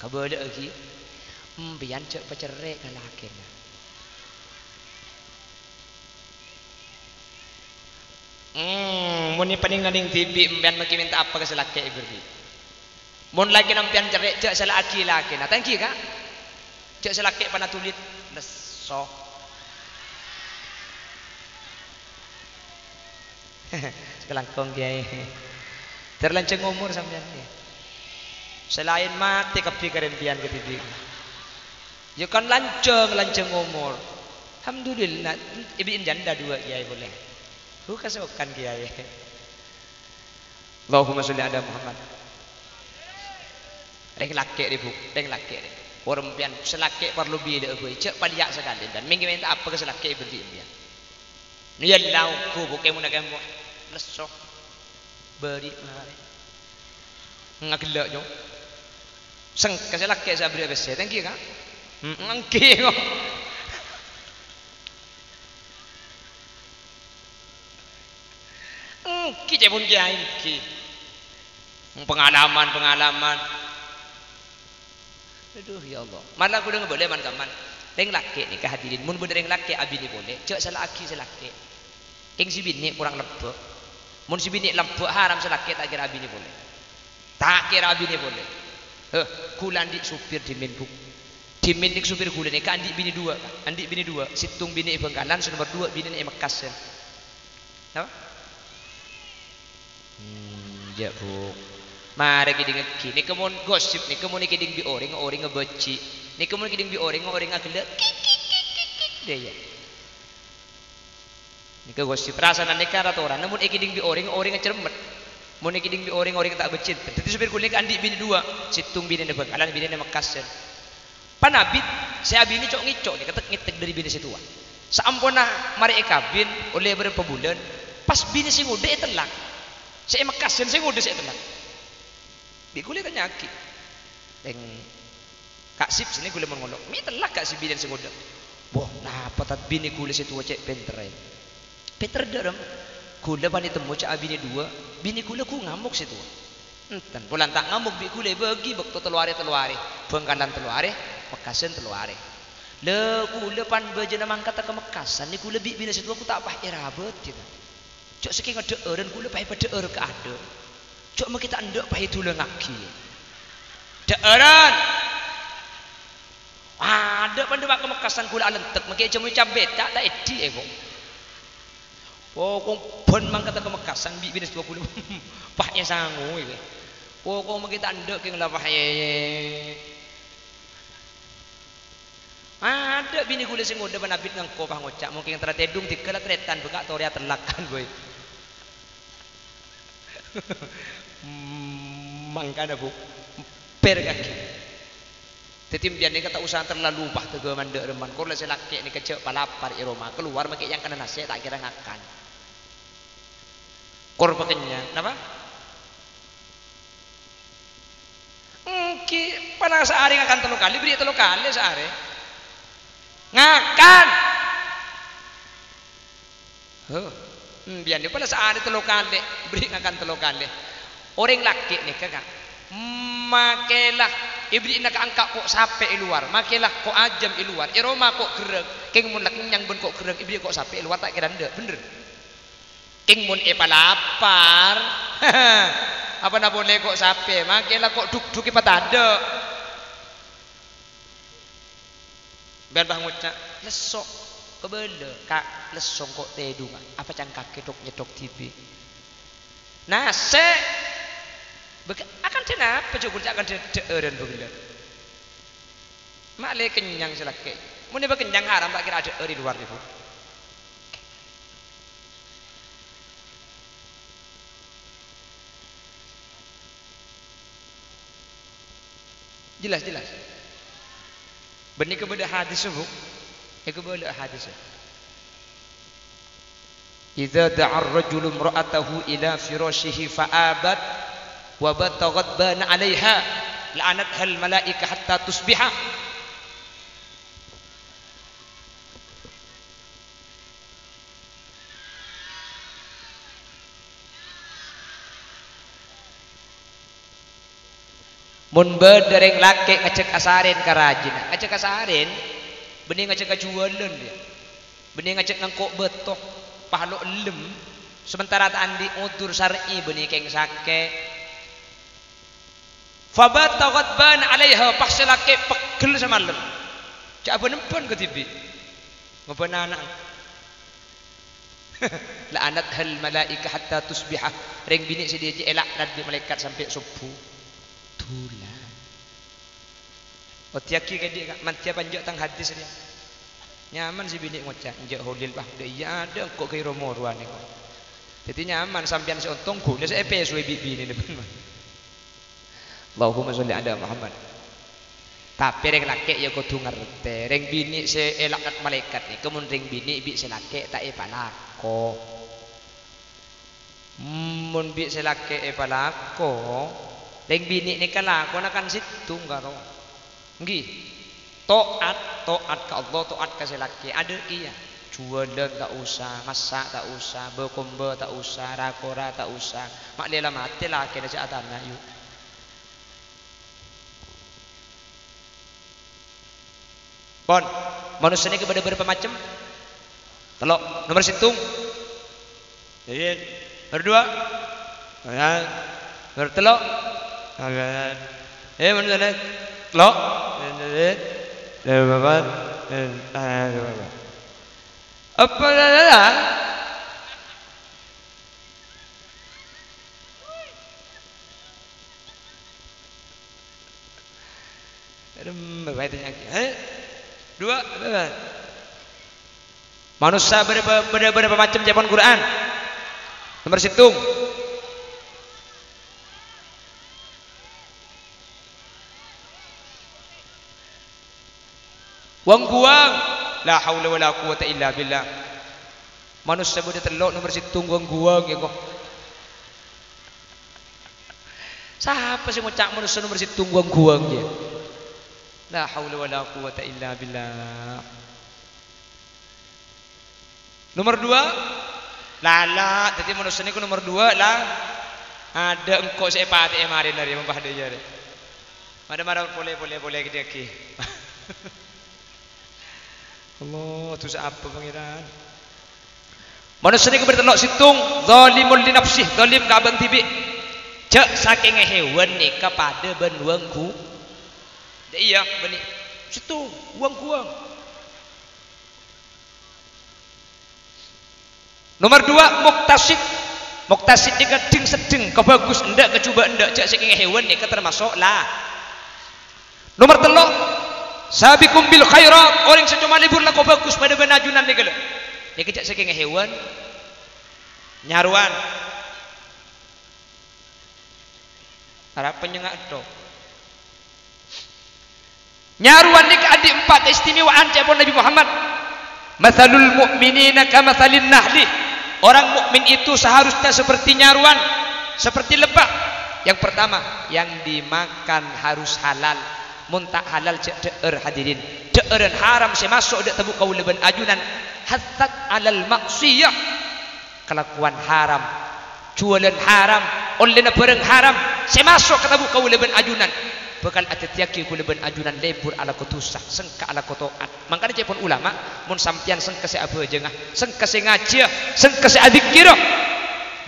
Kabeh lagi. Pian cek pacerek laki na. Muni paning naning TV mpian maki minta apa ke selaki berdi. Mun laki nampian cerek cek selaki laki na. Thank you kak. Cek selaki pana tulit leso. Sekelangkong kiai. Terlanceng umur sampean ni. Selain mati kepikiran pian ke TV. Ya kan lanceng umur. Alhamdulillah ibin janda dua kiai boleh. Kasukan kiai. Allahumma sholli ala Muhammad. Reng laki di buk, reng laki. Orang pian selaki perlu bila aku cek paliak sekali dan minggu minta apa ke selaki berdi pian. Ni lau ku bukan mun agam lesok beri mari. Ngagelak jo. Seng kasih laki sabri besi. Thank you kak. Ngki kok. Ngki je pun kiai ngki. Pengalaman. Aduh ya Allah. Malah aku dengar boleh man kaman. Reng laki ni kehadirin. Mun bener reng laki abi ni boleh. Cek selaki. King si bini kurang lebek. Mun si bini lebek haram selaki tak kira abi ni boleh. Tak kira abi ni boleh. Kulan di supir di Minbuk. Di Minbuk supir kulan ni kan andik bini dua. Andik bini dua. Situng bini Bengkalan. Nomor dua bini ni Mekas. Apa? Ya bu. Mari kita ngeki. Ni kemun gosip. Ni kemun ni kita bi orang ngebeci. Ni kemun kita bi orang agelak. Dia ya. Ni ke gosip. Perasaan ni cara orang. Namun kita bi orang cermet. Mun iki ding orang tak becit. Dadi supir kulit andik bini dua, situng bini ne Bengkalan bini ne Mekas. Panabit saya bini cok ngicok dia ketek ngitek dari bini situa. Saampuna mari kabin oleh beberapa bulan, pas bini sing udah telak. Saya Mekas sing udah saya telak. Bi kulit nyaki. Deng Kak Sip sini kulit mengolok. Mi telak Kak Sip bini sing udah. Wah, nah patat bini kulit situa cek penterai. Peter dalam kula pani temu cak bini dua, bini kula ku ngamuk situ. Enten pulang tak ngamuk bi kula bagi bekto teluare, Bengkalan teluare, Mekasan teluare. Le kula pan bejana mangkat ke Mekasan ni kula bi bini situ aku tak pah irabet gitu. Cok saking ngedeureun kula pah pedeur ke ade. Cok mah kita ndek pah itu ngaki. Deureun. Ada pan dewak ke Mekasan kula alentek make cemu cabe tak edi kok. Oh, kong pun mangkat ke Mekasan bi bini 20. Pahnya sangu iki. Oh, kong kita ndek ke ngelapah ye. Ada bini kula sing udah panabit ngengko pah ngocak mungkin tradedung dikela tretan buka toria telakan boy. Mangkana bu. Per kaki. Tetim biar ni kata usaha terlalu bah tege mandek reman. Kor le selake ni kecek palapar iroma keluar make yang kena nasi tak kira ngakan. Kor pakenya, napa? Ki pada sehari ngakan 3 kali, beri 3 kali sehari. Ngakan. Biar ni pada sehari 3 kali, beri ngakan 3 kali. Orang laki ni kakak, makelah ibri nak angkat kok sape luar, makelah kok ajam luar, iroma kok gereg, keng mun lak nyang ben kok gereg, ibri kok sape luar tak kira ndak, bener. King mun palapar. Apa nak boleh kok sape? Makelah kok duk-duk patada. Ben bah ngucak lesok kebele kak lesong kok tedu apa cangkak kedok nyedok TV. Nase akan kenapa coba akan deureun begila. Mak le kenyang selake. Mun ba kenyang haram tak kira ada di luar itu. Jelas. Benih kepada hadis subuh. Kepada hadis. Idza da'a ar-rajulu imra'atahu ila firashihi fa'abat wa bataghat bana 'alayha la'anatha al-malaika hatta tusbiha. mun bedereng laki ngecek asarin karajin ngecek asarin bening ngecek kajualan dia bening ngecek ngangkok betok pahlo lem sementara andi udur syar'i bening keng sake fabat ghadban alaiha pakselake pegel semalam cak benempan ke tibi ngobana anak la'anat hal malaika hatta tusbiha ring bini si dia elak nabi malaikat sampai subuh tulan otiaki ke dia mantia panjak tang hadis dia nyaman si bini ngocak njak holil bah dia ada kok ke romo ruane kok jadi nyaman sampean si untung gule se epes we bibi ni depan Allahumma sholli ala Muhammad tapi reng laki ya kudu ngerti reng bini se elak malaikat ni kemun reng bini bi se laki tak epalako mun bi se laki epalako reng bini ni kalako nakan situ karo nggih taat ke Allah taat ke se laki ada iya jualan tak usah masak tak usah berkomba tak usah rakora tak usah mak lela mati laki dah cak tanah yuk pon manusia ini kepada berapa macam telok nomor situng nomor dua nomor telok manusia ini telok apa dah dua manusia berapa macam jawaban Quran nomor situng wang buang la haula wala quwata illa billah manusia boleh telok nomor situng wang buang ya kok siapa sih ngucap manusia nomor situng wang buang dia la haula wala quwata illa billah nomor dua lala jadi manusia ini nomor dua lah ada engkau saya pati emarin dari membah dia deh mana boleh kita ki Allah tu apa pangeran manusia ini bertelok situng zalimul li nafsih zalim ka abang tibi cek saking hewan ni kepada benwangku iya benih situ uang nomor dua muktasid ni keding sedeng kebagus ndak kecuba ndak cak saking hewan ni termasuk lah nomor telok sabiqum bil khairat orang secuma libur lah kebagus pada benajunan ni kalau ni cak saking hewan nyaruan harap penyengak tu nyaruan ni ada empat istimewaan jabon Nabi Muhammad mathalul mu'minina kamathalin nahli orang mukmin itu seharusnya seperti nyaruan seperti lebah yang pertama yang dimakan harus halal mun tak halal cek deer hadirin deeran haram saya masuk dak tebu kau leben ajunan hatta alal maksiyah kelakuan haram jualan haram oleh barang haram saya masuk ke tebu kau leben ajunan bakal atetiaki ku leben ajunan lebur ala kutusah sengka ala kotoat makanya cepon ulama mun sampian sengka se apa jengah sengka se ngaji sengka se adzikir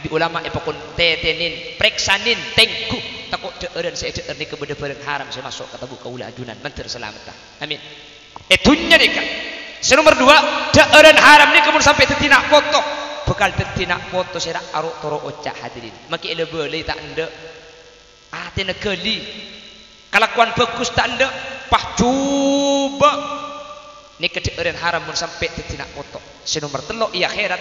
di ulama epokon tetenin preksanin tengku takut deeran se deer ni kepada barang haram saya masuk ke tebu kaula ajunan mentir selamat amin etunya deka nomor dua deeran haram ni kemun sampai tetinak foto bakal tetinak foto serak aruk toro ocak hadirin maki ele boleh tak ndak ati negeli kelakuan bagus tak ada pah coba ni kedeeran haram mun sampai tetinak foto nomor telok iya akhirat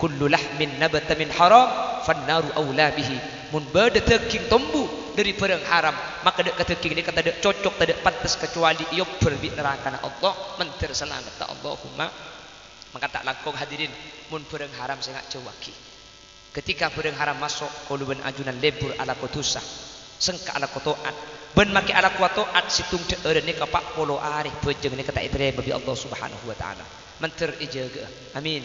kullu lahmin nabata min haram fannaru aula bihi mun bada teking tombu dari barang haram maka dak keteking ni kata dak cocok tak dak pantas kecuali iyo berbi neraka Allah mentir selamat Allahumma maka tak langkung hadirin mun barang haram saya nak cewaki ketika barang haram masuk kuluban ajunan lebur ala kutusah sengka ala kotoat ben maki ala kotoat situng deeran ni kapak polo arif bejeng ni kata ibrahim babi Allah subhanahu wa ta'ala mentir ijaga amin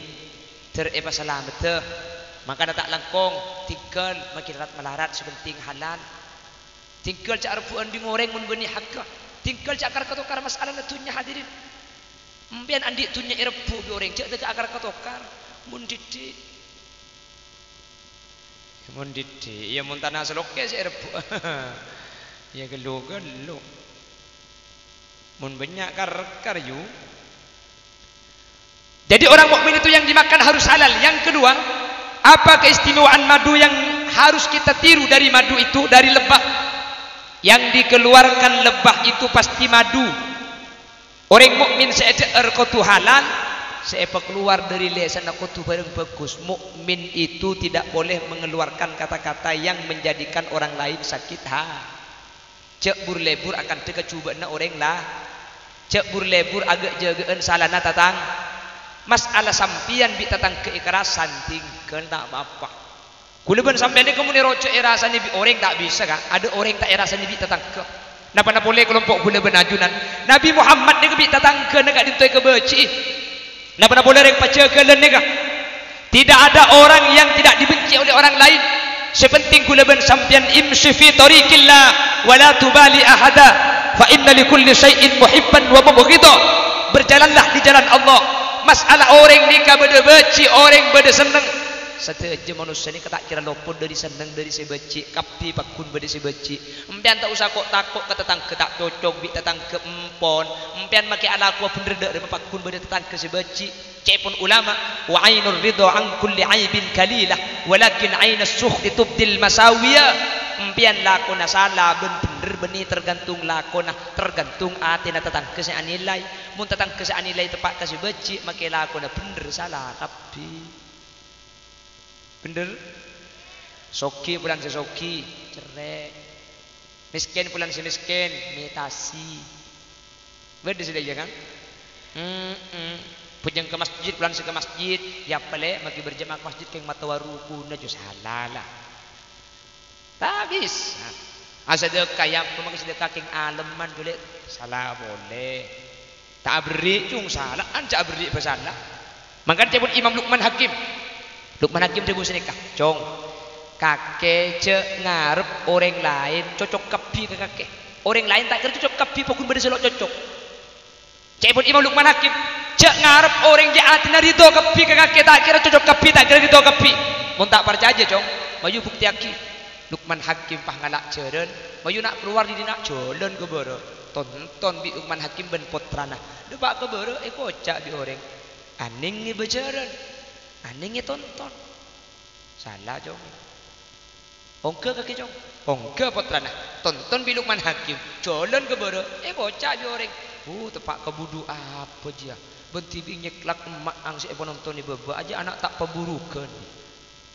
ter eba selamat maka tak langkung tinggal maki melarat sepenting halal tinggal cak rebuan di ngoreng mun benih hakka tinggal cak akar ketokar masalah natunya hadirin mbian andi tunya rebu bi orang cak teka akar ketokar mun didik ya mun tanah seloke si rebu ya gelo mun banyak kar yu. Jadi orang mukmin itu yang dimakan harus halal. Yang kedua, apa keistimewaan madu yang harus kita tiru dari madu itu, dari lebah? Yang dikeluarkan lebah itu pasti madu. Orang mukmin seejar kotu halal, seepa keluar dari lesan kotu bareng bagus. Mukmin itu tidak boleh mengeluarkan kata-kata yang menjadikan orang lain sakit hati. Cek bur-lebur akan teka cubana orang lah. Cek bur-lebur agak jagaan salana tatang. Masalah sampian bi tatang keikhlasan tinggal tak apa-apa. Kuleban sampean ni kamu ni roco erasan ni bi orang tak bisa kan? Ada orang tak erasan ni bi tatang ke. Napa boleh kelompok kuleban ajunan. Nabi Muhammad ni bi tatang ke nak ditoi ke beci. Napa boleh rek paca ke len ni kan? Tidak ada orang yang tidak dibenci oleh orang lain. Sepenting kuleban sampian imshi fi tariqillah wala tubali ahada fa inna likulli syai'in muhibban wa mubghidha. Berjalanlah di jalan Allah. Masalah orang nikah beda beci, orang beda seneng. Sateja manusia ni tak kira lopon dari seneng dari sebeci, kapi pakun beda sebeci. Empian tak usah kok takut ke tetangga tak cocok bi tetangga empon. Empian make ala aku pun reda dari pakun beda tetangga sebeci. Cepun ulama wa ainur ridha an kulli aibin kalilah walakin ainus sukhti tubdil masawiya. Empian lakona salah bener benih tergantung lakona tergantung atina tetangga se anilai mun tetangga se anilai tepat kasih beci make lakona bener salah tapi bener soki bulan sesoki cerai miskin bulan si miskin metasi beda sudah ya kan pujang ke masjid bulan ke masjid ya pale maki berjamaah ke masjid keng matawaruku na jo salah lah tak bisa asa dekah yang pemaki sedekah keng aleman boleh salah boleh tak beri cung salah anca beri bersalah makanya pun Imam Luqman Hakim dia sedekah cong kakek cek ngarep orang lain cocok kapi ke kakek orang lain tak kira cocok kapi pokun beda selok cocok cek pun Imam Luqman Hakim cek ngarep orang je atina ridho kapi ke kakek tak kira cocok kapi tak kira ridho kapi mun tak percaya cong mayu bukti aki Luqman Hakim pah ngalak ceren mayu nak keluar di nak jalan ke bere tonton bi Luqman Hakim ben potrana debak ke bere kocak bi orang aning ni berjalan aning ni tonton salah jong ongke kaki jong ongke potrana tonton bi Luqman Hakim jalan ke bere kocak bi orang tepak kebudu apa dia benti bi nyeklak emak ang si nonton ni bebe aja anak tak peburukan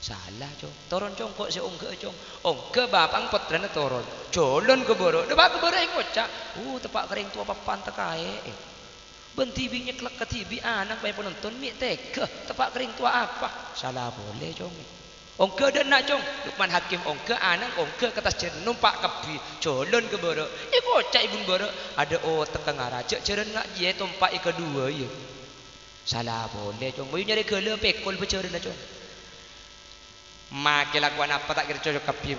salah jong toron jong kok si ongke jong ongke bapang potrana toron jalan ke bere debak ke bere kocak tepak kering tua papan tekae benti bi nyeklak ke TV anak bae penonton mi teke tepak kering tua apa salah boleh jong ongke dan nak jong Luqman Hakim ongke anak ongke kertas cer numpak kapi jalan ke bere kocak ibun bere ada teka ngaraja ceren nak je tumpak kedua ya salah boleh jong bayu nyari gele pekol beceren jong make lakuan apa tak kira cocok kapi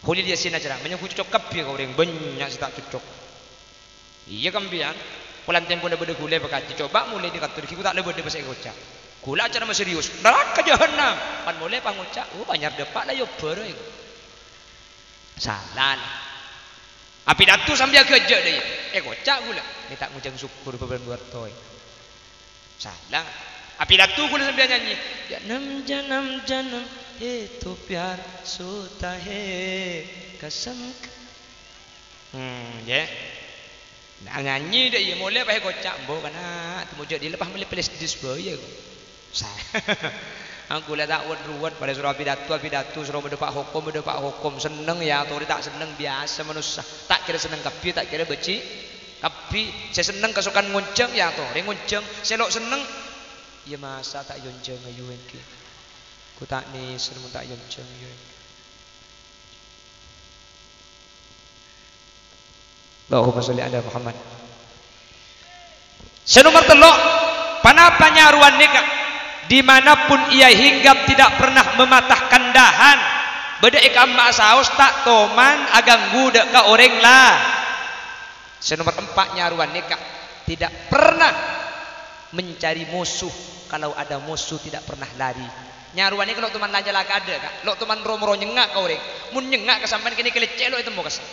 huli dia sini aja menyoku cocok kapi kau orang banyak sih tak cocok iya kambian pulang tempo dah berde gule bekas coba mulai dikatur kita tak lebih bahasa kocak gula cara serius neraka jahanam pan mulai pangucak banyak depak lah yo bere salah api datu sambil kerja deh kocak gula ni tak ngucang syukur beberapa luar toy salah api datu gula sambil nyanyi janam janam itu pyar suta he kasam ya nak nyanyi dah ya mulai pakai kocak bo kana tu mujud dilepas mulai pelis disbaya aku lah tak ruwet pada surah pidato surah berdepak hukum seneng ya atau tak seneng biasa manusia tak kira seneng kapi tak kira beci kapi saya seneng kesukaan ngunceng ya atau ring ngunceng selok seneng ya masa tak yonceng ayu engke ku tak ni seneng tak yonceng ayu Allahumma sholli ala Muhammad. Senomor telok panapa nyaruan nikah dimanapun ia hinggap tidak pernah mematahkan dahan beda ikam saus tak toman aganggu dek ka orang lah. Senomor 4 nyaruan nikah tidak pernah mencari musuh. Kalau ada musuh tidak pernah lari. Nyaruan ini kalau teman lanja laka ada kak, lo teman romoro nyengak kau orang, mun nyengak kesampean kini kelecek lo itu mau kesal.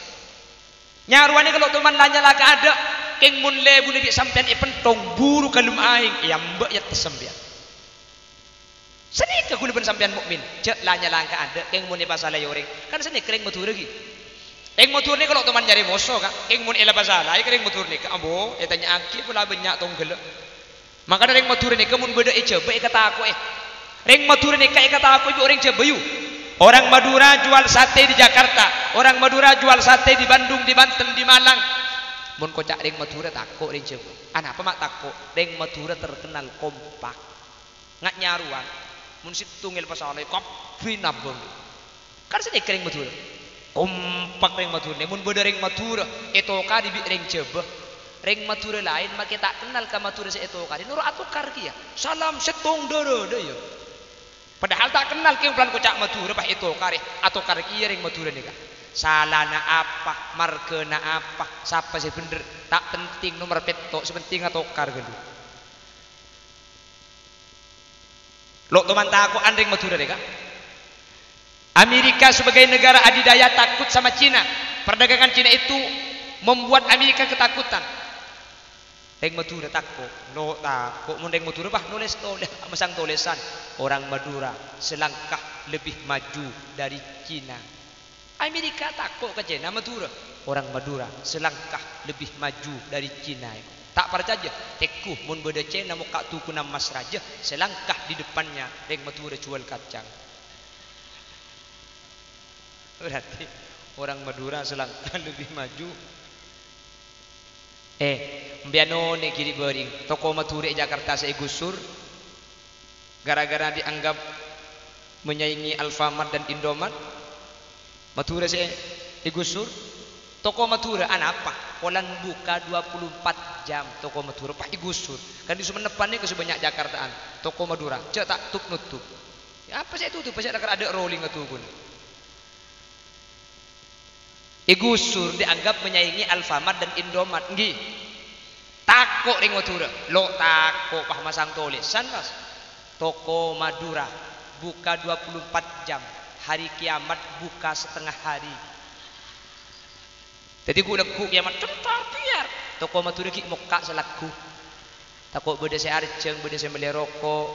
Nyaruan ini kalau teman lanja laka ada, keng mun lebu lebih sampean ipentong buru kalum aing, ya mbak ya tersembian. Seni ke kulipan sampean mukmin, cek lanja laka ada, keng mun ipasala orang, kan seni kering betul lagi. Keng motor ni kalau teman nyari musuh kak, keng mun ela pasala, kering motor ni kak, ambo, tanya aki pula banyak tonggel. Maka ring matur ni kemun beda coba kata aku ring matur ni kata aku ibu orang Cebayu. Orang Madura jual sate di Jakarta, orang Madura jual sate di Bandung, di Banten, di Malang. Mun kocak ring Madura takut ring Cebayu. Apa mak takut? Ring Madura terkenal kompak. Ngat nyaruan. Mun situngil pasalnya kopi nabung. Kan sini ring Madura. Kompak ring Madura. Mun beda ring Madura itu ka di ring Cebayu. Ring Madura lain mak kita kenal ke Madura seeto kali nurut atukar kia salam setong dada ya padahal tak kenal kia pelan kocak Madura pak itu kari atukar kia ring Madura nih kak salana apa margana apa siapa sih bener tak penting nomor petok sepenting atukar gitu lo teman tak aku andring Madura nih kak Amerika sebagai negara adidaya takut sama Cina perdagangan Cina itu membuat Amerika ketakutan. Ring Madura takut, no takut. Mun ring Madura bah nulis masang tulisan orang Madura selangkah lebih maju dari Cina. Amerika takut ke Cina Madura. Orang Madura selangkah lebih maju dari Cina. Tak percaya, teguh mun beda Cina muka tuku nama mas raja selangkah di depannya ring Madura jual kacang. Berarti orang Madura selangkah lebih maju. Mbiano nih kiri bering toko Madura Jakarta saya gusur gara-gara dianggap menyaingi Alfamart dan Indomaret. Madura saya digusur toko Madura apa polan buka 24 jam toko Madura pak digusur kan di Sumenepannya ke sebanyak Jakartaan toko Madura cek tak nutup ya apa saya tutup pas ada rolling atau pun Igusur dianggap menyaingi Alfamart dan Indomaret. Nggih. Takok ring Madura. Lo takok pah masang tulisan Mas. Toko Madura buka 24 jam. Hari kiamat buka setengah hari. Jadi ku leku kiamat centang biar. Toko Madura ki muka selaku. Takok beda saya arjeng, beda saya beli rokok.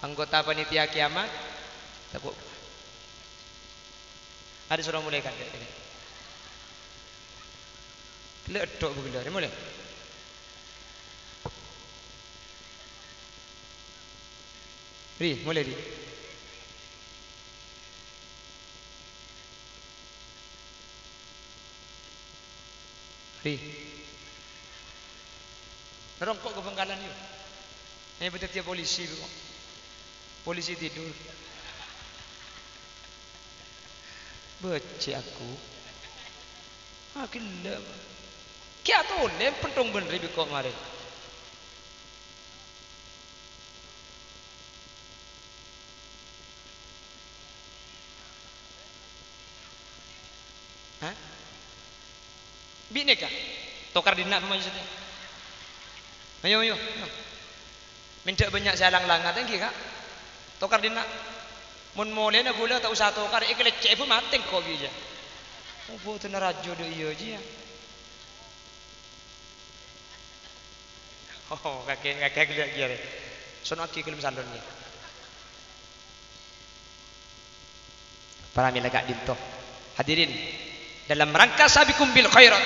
Anggota panitia kiamat. Takok. Ada suruh mulai kan ini. Ledok begitu, mulai. Mulai. Rongkok ke Bengkalan yuk. Ini betul tiap polisi kok. Polisi tidur. Baca aku. Gila. Kia tu ne pentong bener biko mare. Hah? Bineka. Tokar dina apa maksudnya? Ayo. Minta banyak salang langat lagi kak. Tokar dina. Mun mole na gula tak usah tokar leceh pun mateng kok bija. Oh buat nerajo do iyo aja. Oh kakek lihat dia. Sono aki kelim salonnya. Para milaga dinto. Hadirin dalam rangka sabikum bil khairat.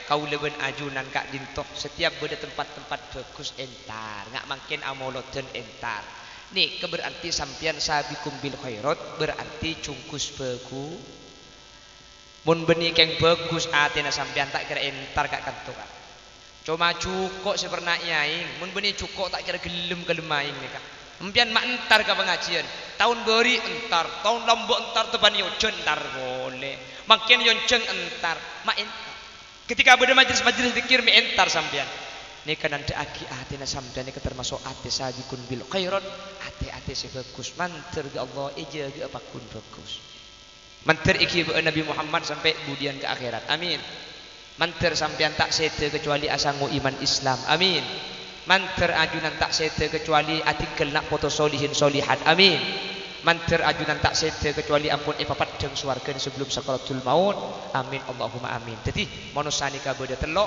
Kau leben ajunan kak dinto. Setiap beda tempat-tempat bagus entar. Ngak makin amoloten entar. Nih keberarti sampian sabikum bil khairat berarti cungkus bagus. Mun benih keng bagus atena sampian tak kira entar kak kantor. Cuma cukup sebenarnya ing, mun benih cukup tak kira gelem aing nih kak. Empian mak entar ke pengajian, tahun beri entar, tahun lombok entar teban yojen entar boleh, makin yonceng entar, mak entar. Ketika beda majelis dikir mi entar sampian. Nih kan nanti aki atina sampian nih termasuk ate sabikun bil khairat, ate sebagus manter ga Allah eja ga apapun bagus. Manter iki Nabi Muhammad sampai budian ke akhirat. Amin. Manter sampean tak sete kecuali asangu iman Islam. Amin. Manter ajunan tak sete kecuali artikel nak foto solihin solihat. Amin. Manter ajunan tak sete kecuali ampun ipapat deng swarga sebelum sakaratul maut. Amin Allahumma amin. Jadi manusani ka beda telok.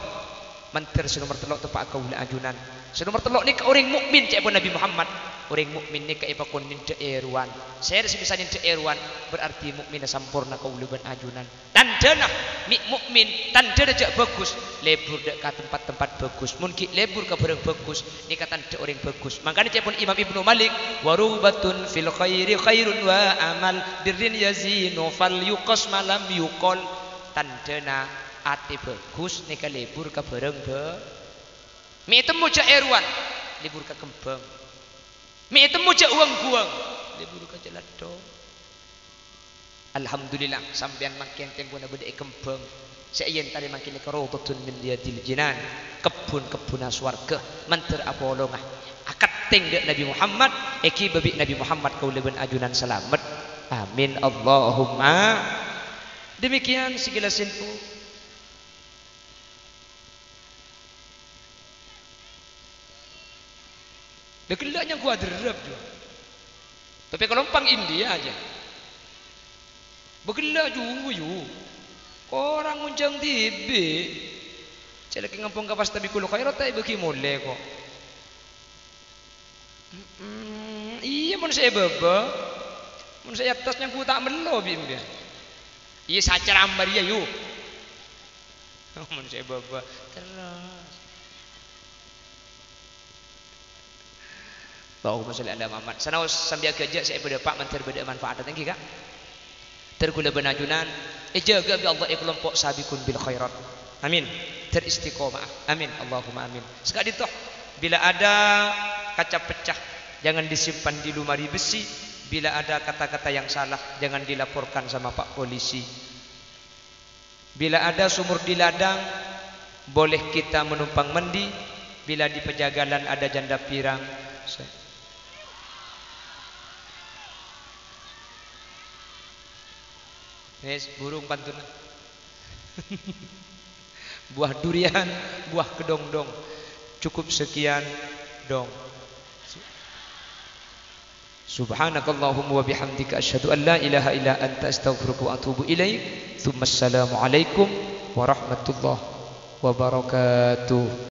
Manter senomor telok tepak kaula ajunan. Senomor telok ni ka orang mukmin cek Nabi Muhammad. Orang mukmin ni ka ipakon min deeruan. Saya sebisa ni deeruan berarti mukmin sampurna kaula ban ajunan. Tandana mi mukmin tanda jak bagus, lebur dek ka tempat-tempat bagus. Mungkin lebur ka bareng bagus, ni kata dek orang bagus. Makanya cek pun Imam Ibnu Malik, warubatun fil khairi khairun wa amal dirrin yazinu fal yuqas malam yuqol. Tandana ati bagus ni ka lebur ka bareng be. Mi temu jak eruan, lebur ka kembang. Mi temu jak uang-uang, lebur ka jelado. Alhamdulillah sampean makin tempo na bedek kembang. Seien tadi makin karotatun min yadil jinan. Kebun-kebun swarga manter apolongah. Akad teng dek Nabi Muhammad, eki babi Nabi Muhammad kau leben ajunan selamat. Amin Allahumma. Demikian segala info. Dekelaknya gua derap juga. Tapi kalau pang India aja. Begelak juga yuk. Orang unjang tibi. Celak ngampung kapas tabi kulo khairat tay bagi mole kok. Iya mun saya baba. Mun saya atasnya ku tak melo bim dia. Iya sacara ambar ya yuk. Mun saya baba terus. Allahumma sholli ala Muhammad. Sanaus sambil kerja saya berdepak mantar beda manfaat tinggi kak. Tergula benajunan jaga bi Allah kelompok sabiqun bil khairat. Amin. Teristiqomah. Amin Allahumma amin. Sekali toh bila ada kaca pecah jangan disimpan di lemari besi. Bila ada kata-kata yang salah jangan dilaporkan sama Pak Polisi. Bila ada sumur di ladang boleh kita menumpang mandi. Bila di pejagalan ada janda pirang. Yes, burung pantun. Buah durian, buah kedong-dong. Cukup sekian dong. Subhanakallahumma wa bihamdika asyhadu an la ilaha illa anta astaghfiruka wa atubu ilaik. Tsumma assalamu alaikum warahmatullahi wabarakatuh.